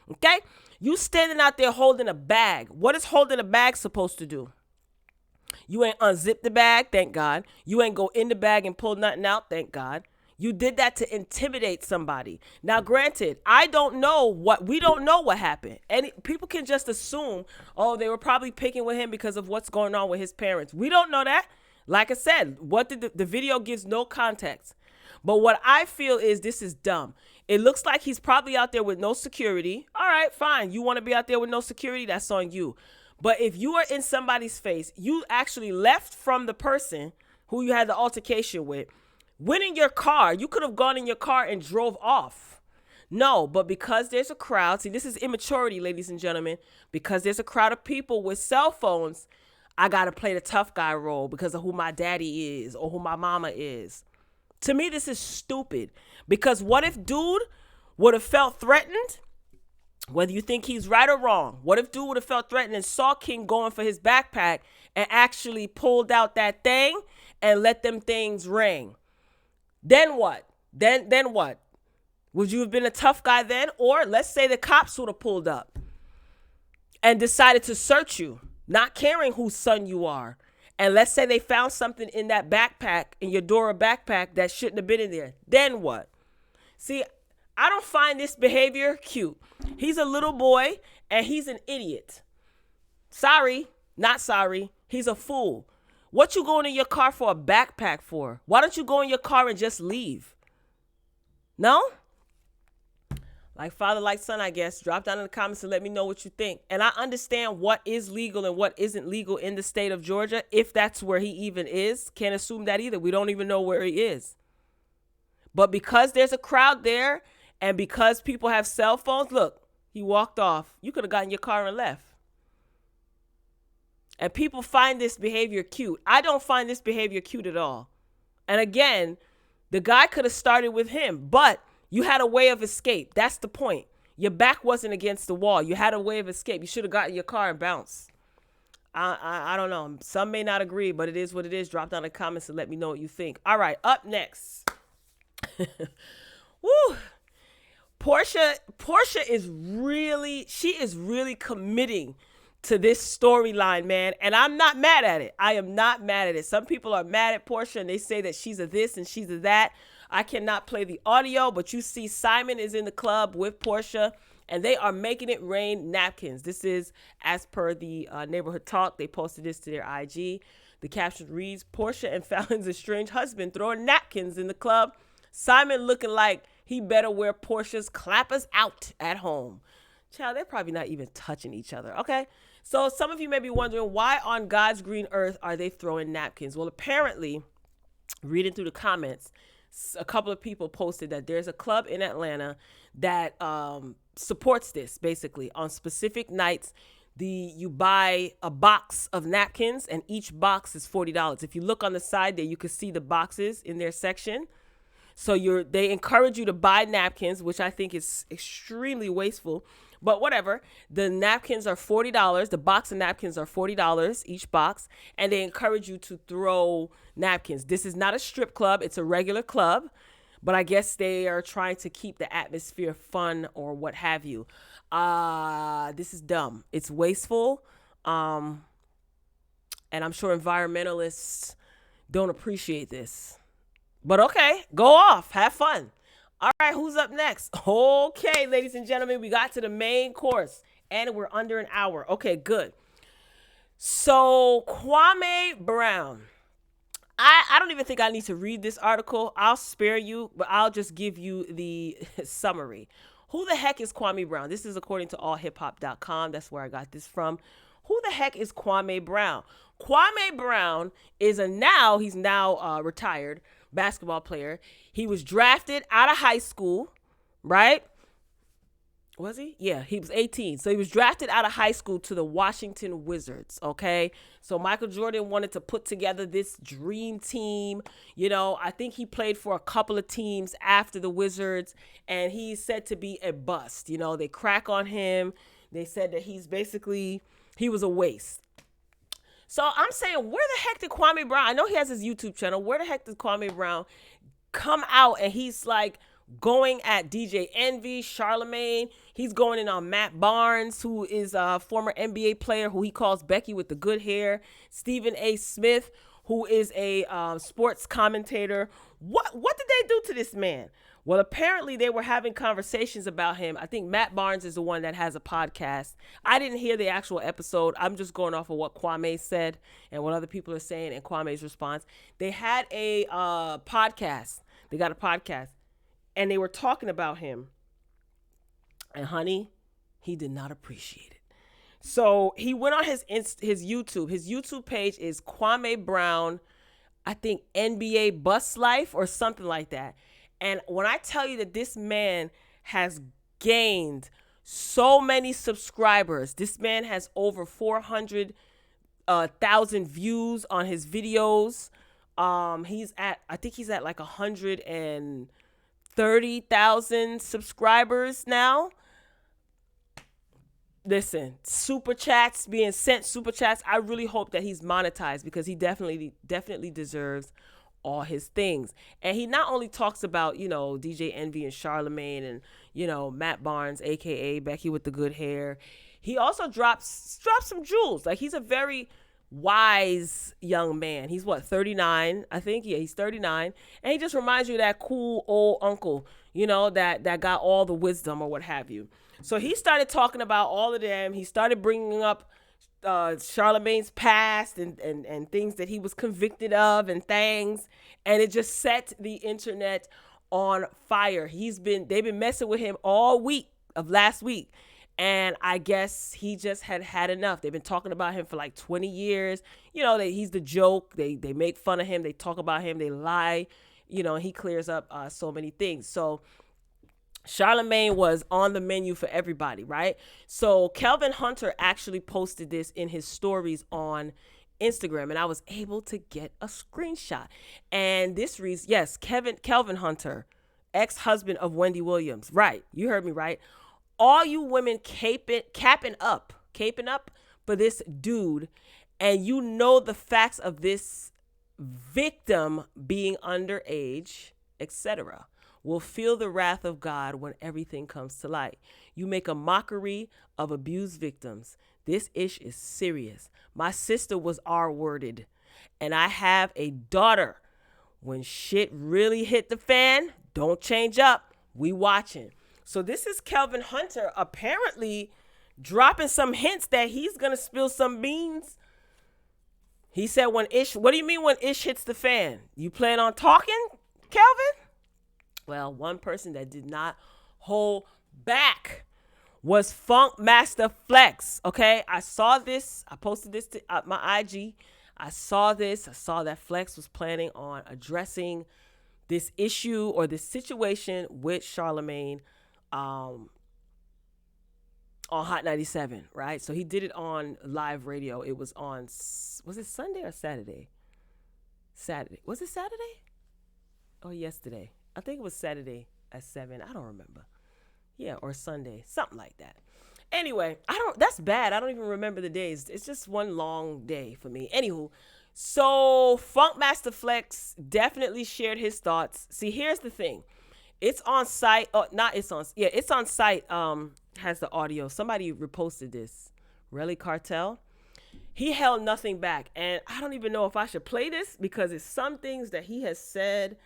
Okay? You standing out there holding a bag. What is holding a bag supposed to do? You ain't unzip the bag, thank God. You ain't go in the bag and pull nothing out, thank God. You did that to intimidate somebody. Now, granted, we don't know what happened. And people can just assume, oh, they were probably picking with him because of what's going on with his parents. We don't know that. Like I said, the video gives no context. But what I feel is this is dumb. It looks like he's probably out there with no security. All right, fine. You want to be out there with no security? That's on you. But if you are in somebody's face, you actually left from the person who you had the altercation with, went in your car. You could have gone in your car and drove off. No, but because there's a crowd, see, this is immaturity, ladies and gentlemen. Because there's a crowd of people with cell phones, I got to play the tough guy role because of who my daddy is or who my mama is. To me, this is stupid. Because what if dude would have felt threatened? Whether you think he's right or wrong, what if dude would have felt threatened and saw King going for his backpack and actually pulled out that thing and let them things ring? Then what? Then what? Would you have been a tough guy then? Or let's say the cops would have pulled up and decided to search you, not caring whose son you are. And let's say they found something in that backpack, in your Dora backpack, that shouldn't have been in there. Then what? See, I don't find this behavior cute. He's a little boy and he's an idiot. Sorry, not sorry. He's a fool. What you going in your car for a backpack for? Why don't you go in your car and just leave? No? Like father, like son, I guess. Drop down in the comments and let me know what you think. And I understand what is legal and what isn't legal in the state of Georgia, if that's where he even is. Can't assume that either. We don't even know where he is. But because there's a crowd there and because people have cell phones, look, he walked off. You could have gotten your car and left. And people find this behavior cute. I don't find this behavior cute at all. And again, the guy could have started with him, but you had a way of escape. That's the point. Your back wasn't against the wall. You had a way of escape. You should have gotten your car and bounced. I don't know. Some may not agree, but it is what it is. Drop down in the comments and let me know what you think. All right, up next. Woo. Portia is really committing to this storyline, man. And I'm not mad at it. I am not mad at it. Some people are mad at Portia and they say that she's a this and she's a that. I cannot play the audio, but you see Simon is in the club with Portia and they are making it rain napkins. This is as per the neighborhood talk. They posted this to their IG. The caption reads, Portia and Fallon's estranged husband throwing napkins in the club. Simon looking like he better wear Portia's clappers out at home. Child, they're probably not even touching each other, okay? So some of you may be wondering, why on God's green earth are they throwing napkins? Well, apparently, reading through the comments, a couple of people posted that there's a club in Atlanta that supports this, basically. On specific nights, you buy a box of napkins, and each box is $40. If you look on the side there, you can see the boxes in their section. So they encourage you to buy napkins, which I think is extremely wasteful. But whatever, the napkins are $40. The box of napkins are $40 each box. And they encourage you to throw napkins. This is not a strip club. It's a regular club. But I guess they are trying to keep the atmosphere fun or what have you. This is dumb. It's wasteful. And I'm sure environmentalists don't appreciate this. But okay, go off. Have fun. All right, who's up next? Okay, ladies and gentlemen, we got to the main course, and we're under an hour. Okay, good. So, Kwame Brown. I don't even think I need to read this article. I'll spare you, but I'll just give you the summary. Who the heck is Kwame Brown? This is according to allhiphop.com. That's where I got this from. Who the heck is Kwame Brown? Kwame Brown is he's now retired basketball player. He was drafted out of high school, right? Was he? Yeah, he was 18. So he was drafted out of high school to the Washington Wizards, okay? So Michael Jordan wanted to put together this dream team. You know, I think he played for a couple of teams after the Wizards, and he's said to be a bust. You know, they crack on him. They said that he was a waste. So I'm saying, where the heck did Kwame Brown, I know he has his YouTube channel, where the heck did Kwame Brown come out and he's like going at DJ Envy, Charlamagne, he's going in on Matt Barnes, who is a former NBA player who he calls Becky with the good hair, Stephen A. Smith, who is a sports commentator. What did they do to this man? Well, apparently they were having conversations about him. I think Matt Barnes is the one that has a podcast. I didn't hear the actual episode. I'm just going off of what Kwame said and what other people are saying and Kwame's response. They had a podcast. They got a podcast. And they were talking about him. And honey, he did not appreciate it. So he went on his YouTube. His YouTube page is Kwame Brown, I think NBA Bus Life or something like that. And when I tell you that this man has gained so many subscribers, this man has over 400,000 views on his videos. I think he's at like 130,000 subscribers now. Listen, super chats being sent, super chats. I really hope that he's monetized because he definitely deserves all his things. And he not only talks about, you know, DJ Envy and Charlamagne and, you know, Matt Barnes, aka Becky with the good hair. He also drops some jewels. Like, he's a very wise young man. He's 39, I think. Yeah, he's 39. And he just reminds you of that cool old uncle, you know, that got all the wisdom or what have you. So he started talking about all of them. He started bringing up Charlamagne's past and things that he was convicted of and things. And it just set the internet on fire. They've been messing with him all week of last week. And I guess he just had enough. They've been talking about him for like 20 years. You know, he's the joke. They make fun of him. They talk about him. They lie. You know, he clears up so many things. So Charlamagne was on the menu for everybody, right? So Kelvin Hunter actually posted this in his stories on Instagram, and I was able to get a screenshot. And this reads, yes, Kelvin Hunter, ex-husband of Wendy Williams. Right, you heard me right. All you women capping up for this dude, and you know the facts of this victim being underage, etc., will feel the wrath of God when everything comes to light. You make a mockery of abused victims. This ish is serious. My sister was R-worded, and I have a daughter. When shit really hit the fan, don't change up. We watching. So this is Kelvin Hunter apparently dropping some hints that he's going to spill some beans. He said what do you mean when ish hits the fan? You plan on talking, Kelvin? Well, one person that did not hold back was Funk Master Flex. Okay, I saw this. I posted this to my IG. I saw this. I saw that Flex was planning on addressing this issue or this situation with Charlamagne on Hot 97, right? So he did it on live radio. It was on, was it Sunday or Saturday? Saturday. Was it Saturday? Or yesterday? I think it was Saturday at 7. I don't remember. Yeah, or Sunday, something like that. Anyway, that's bad. I don't even remember the days. It's just one long day for me. Anywho, so Funk Master Flex definitely shared his thoughts. See, here's the thing. It's on site. Oh, it's on site. Has the audio. Somebody reposted this. Relly Cartel. He held nothing back. And I don't even know if I should play this because it's some things that he has said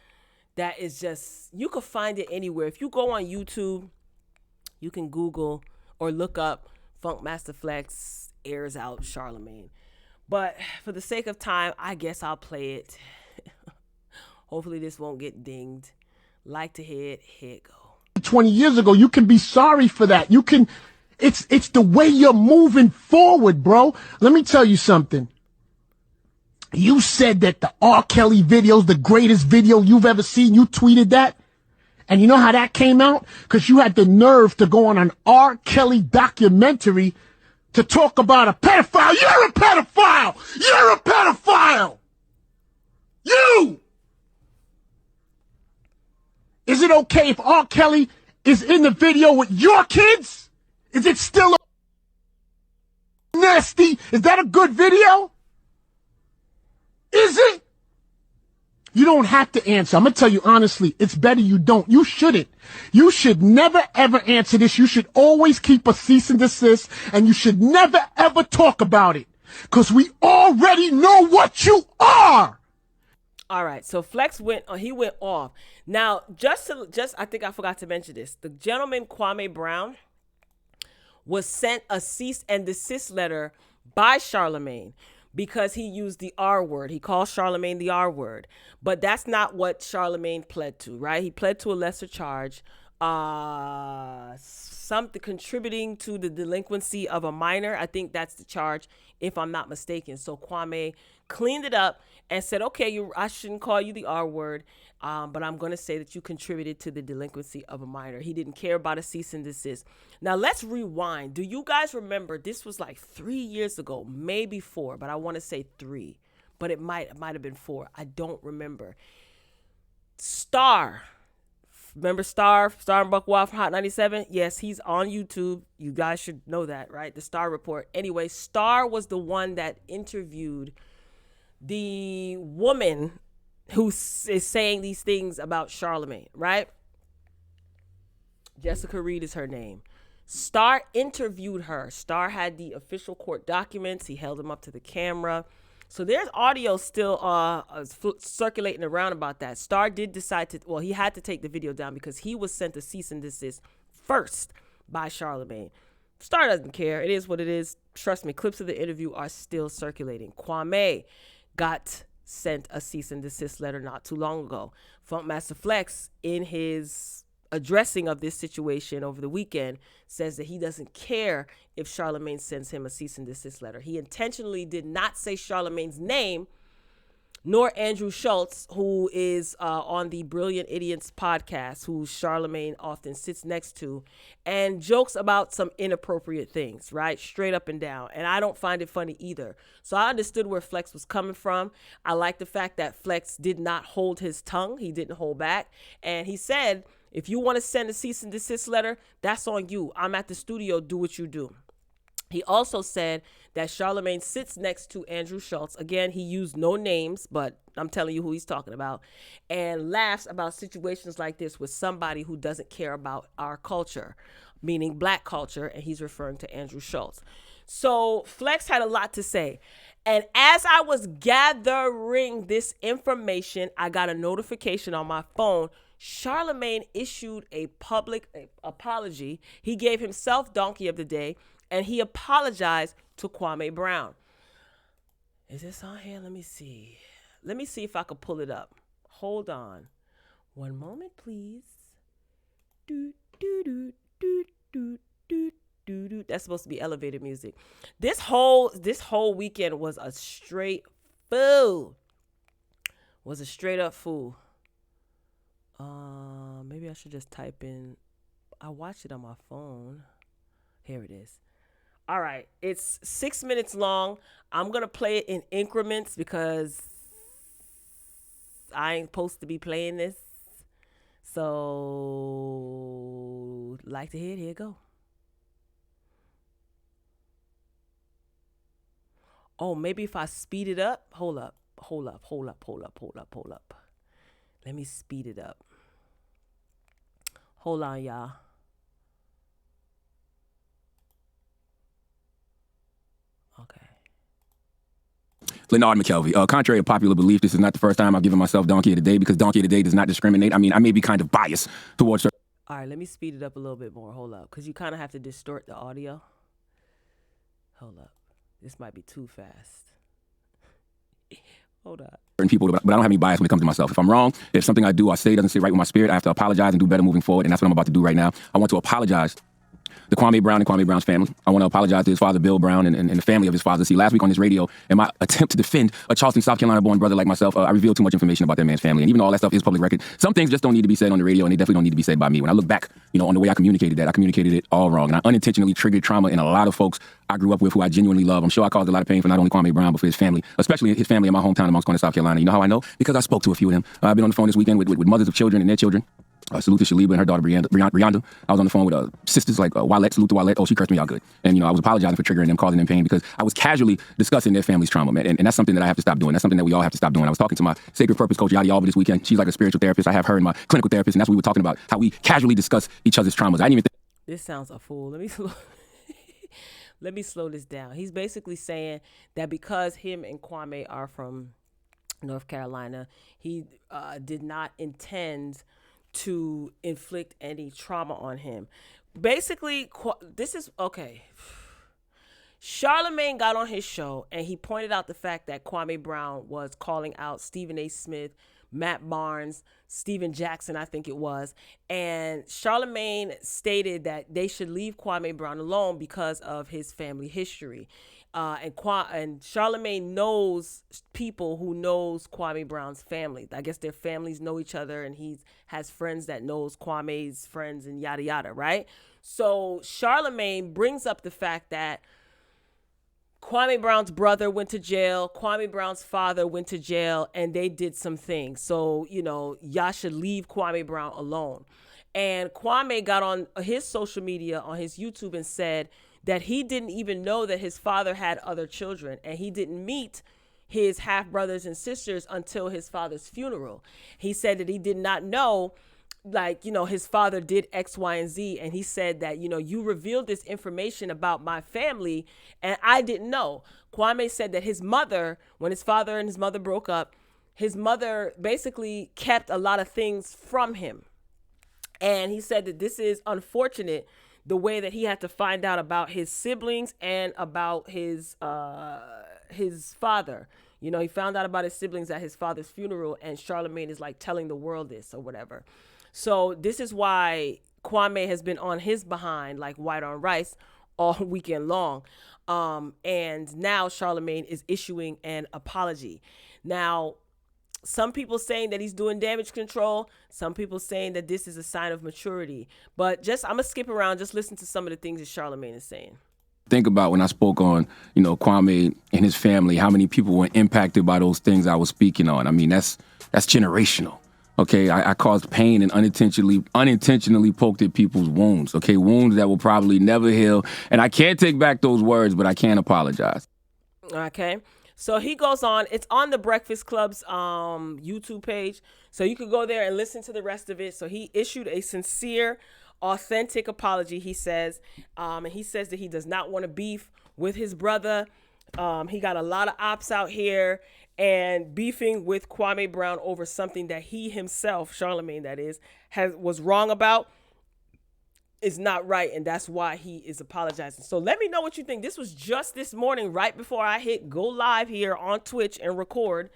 that is just, you could find it anywhere. If you go on YouTube, you can Google or look up Funk Master Flex airs out Charlamagne. But for the sake of time, I guess I'll play it. Hopefully this won't get dinged. Like to hear it, here it go. 20 years ago, you can be sorry for that. You can, it's the way you're moving forward, bro. Let me tell you something. You said that the R. Kelly video's the greatest video you've ever seen. You tweeted that. And you know how that came out? Because you had the nerve to go on an R. Kelly documentary to talk about a pedophile. You're a pedophile! You're a pedophile! You! Is it okay if R. Kelly is in the video with your kids? Is it still nasty? Is that a good video? Is it? You don't have to answer. I'm going to tell you honestly, it's better you don't. You shouldn't. You should never ever answer this. You should always keep a cease and desist, and you should never ever talk about it. Because we already know what you are. All right, so Flex went off. Now, I think I forgot to mention this. The gentleman, Kwame Brown, was sent a cease and desist letter by Charlamagne because he used the R word. He called Charlamagne the R word. But that's not what Charlamagne pled to, right? He pled to a lesser charge, something contributing to the delinquency of a minor. I think that's the charge, if I'm not mistaken. So Kwame cleaned it up and said, okay, I shouldn't call you the R word, but I'm going to say that you contributed to the delinquency of a minor. He didn't care about a cease and desist. Now, let's rewind. Do you guys remember? This was like 3 years ago, maybe 4, but I want to say 3. But it might have been 4. I don't remember. Star. Remember Star and Buck Wild from Hot 97? Yes, he's on YouTube. You guys should know that, right? The Star Report. Anyway, Star was the one that interviewed the woman who is saying these things about Charlamagne, right? Jessica Reed is her name. Star interviewed her. Star had the official court documents. He held them up to the camera. So there's audio still circulating around about that. Star did decide he had to take the video down because he was sent a cease and desist first by Charlamagne. Star doesn't care. It is what it is. Trust me, clips of the interview are still circulating. Kwame got sent a cease and desist letter not too long ago. Funkmaster Flex, in his addressing of this situation over the weekend, says that he doesn't care if Charlamagne sends him a cease and desist letter. He intentionally did not say Charlamagne's name, nor Andrew Schultz, who is on the Brilliant Idiots podcast, who Charlamagne often sits next to, and jokes about some inappropriate things, right? Straight up and down. And I don't find it funny either. So I understood where Flex was coming from. I like the fact that Flex did not hold his tongue. He didn't hold back. And he said, if you want to send a cease and desist letter, that's on you. I'm at the studio. Do what you do. He also said that Charlamagne sits next to Andrew Schultz. Again, he used no names, but I'm telling you who he's talking about, and laughs about situations like this with somebody who doesn't care about our culture, meaning black culture, and he's referring to Andrew Schultz. So Flex had a lot to say. And as I was gathering this information, I got a notification on my phone. Charlamagne issued a public apology. He gave himself Donkey of the Day, and he apologized to Kwame Brown. Is this on here? Let me see. Let me see if I can pull it up. Hold on. One moment, please. Do, do, do, do, do, do, do, do. That's supposed to be elevated music. This whole weekend was a straight fool. Was a straight up fool. Maybe I should just type in. I watched it on my phone. Here it is. All right, it's 6 minutes long. I'm going to play it in increments because I ain't supposed to be playing this. So, like to hear it, here it go. Oh, maybe if I speed it up. Hold up. Let me speed it up. Hold on, y'all. Okay. Leonard McKelvey. Contrary to popular belief, this is not the first time I've given myself Donkey of the Day because Donkey of the Day does not discriminate. I mean, I may be kind of biased towards certain. All right, let me speed it up a little bit more. Hold up, because you kind of have to distort the audio. Hold up. This might be too fast. Hold up. Certain people, but I don't have any bias when it comes to myself. If I'm wrong, if something I do or say doesn't sit right with my spirit, I have to apologize and do better moving forward, and that's what I'm about to do right now. I want to apologize to Kwame Brown and Kwame Brown's family. I want to apologize to his father, Bill Brown, and the family of his father. See, last week on this radio, in my attempt to defend a Charleston, South Carolina-born brother like myself, I revealed too much information about that man's family. And even though all that stuff is public record, some things just don't need to be said on the radio, and they definitely don't need to be said by me. When I look back, on the way I communicated it all wrong. And I unintentionally triggered trauma in a lot of folks I grew up with who I genuinely love. I'm sure I caused a lot of pain for not only Kwame Brown, but for his family, especially his family in my hometown of Moncks Corner, South Carolina. You know how I know? Because I spoke to a few of them. I've been on the phone this weekend with mothers of children and their children. Salute to Shaliba and her daughter Brianda. I was on the phone with sisters like Wallet, salute to Wallet. Oh, she cursed me out good. And, I was apologizing for triggering them, causing them pain because I was casually discussing their family's trauma, man. And that's something that I have to stop doing. That's something that we all have to stop doing. I was talking to my Sacred Purpose coach, Yadi Alba, this weekend. She's like a spiritual therapist. I have her and my clinical therapist, and that's what we were talking about, how we casually discuss each other's traumas. I didn't even think. This sounds a fool. Let me slow this down. He's basically saying that because him and Kwame are from North Carolina, he did not intend to inflict any trauma on him. Basically, this is okay. Charlamagne got on his show and he pointed out the fact that Kwame Brown was calling out Stephen A. Smith, Matt Barnes, Steven Jackson, I think it was. And Charlamagne stated that they should leave Kwame Brown alone because of his family history. And Charlamagne knows people who knows Kwame Brown's family. I guess their families know each other, and he has friends that knows Kwame's friends and yada yada, right? So Charlamagne brings up the fact that Kwame Brown's brother went to jail, Kwame Brown's father went to jail, and they did some things. So, y'all should leave Kwame Brown alone. And Kwame got on his social media, on his YouTube, and said that he didn't even know that his father had other children, and he didn't meet his half brothers and sisters until his father's funeral. He said that he did not know, his father did X, Y, and Z. And he said that, you revealed this information about my family and I didn't know. Kwame said that his mother, when his father and his mother broke up, his mother basically kept a lot of things from him. And he said that this is unfortunate, the way that he had to find out about his siblings and about his father, You know, he found out about his siblings at his father's funeral, and Charlamagne is like telling the world this or whatever. So this is why Kwame has been on his behind like white on rice all weekend long. And now Charlamagne is issuing an apology. Now, some people saying that he's doing damage control. Some people saying that this is a sign of maturity. But just, I'm going to skip around. Just listen to some of the things that Charlamagne is saying. Think about when I spoke on, you know, Kwame and his family, how many people were impacted by those things I was speaking on. I mean, that's generational. Okay, I caused pain and unintentionally poked at people's wounds. Okay, wounds that will probably never heal. And I can't take back those words, but I can apologize. Okay. So he goes on. It's on the Breakfast Club's YouTube page. So you could go there and listen to the rest of it. So he issued a sincere, authentic apology, he says. And he says that he does not want to beef with his brother. He got a lot of ops out here and beefing with Kwame Brown over something that he himself, Charlamagne that is, was wrong about. Is not right, and that's why he is apologizing. So let me know what you think. This was just this morning, right before I hit go live here on Twitch and record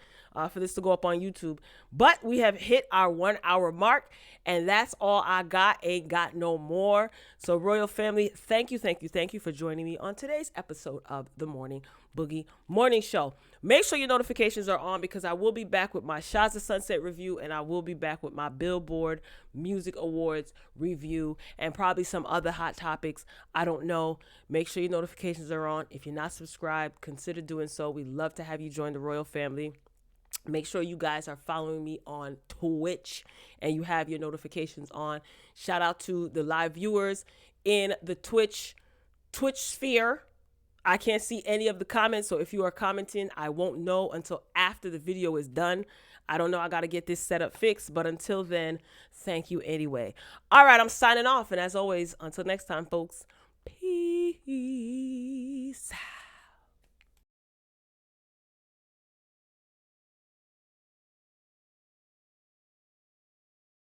for this to go up on YouTube. But we have hit our 1 hour mark, and that's all I got. Ain't got no more. So Royal Family, thank you for joining me on today's episode of the Morning Boogie Morning Show. Make sure your notifications are on, because I will be back with my Shaza Sunset review, and I will be back with my Billboard Music Awards review, and probably some other hot topics. I don't know. Make sure your notifications are on. If you're not subscribed, consider doing so. We'd love to have you join the Royal Family. Make sure you guys are following me on Twitch and you have your notifications on. Shout out to the live viewers in the Twitch sphere. I can't see any of the comments, so if you are commenting, I won't know until after the video is done. I don't know. I got to get this setup fixed, but until then, thank you anyway. All right, I'm signing off, and as always, until next time, folks, peace.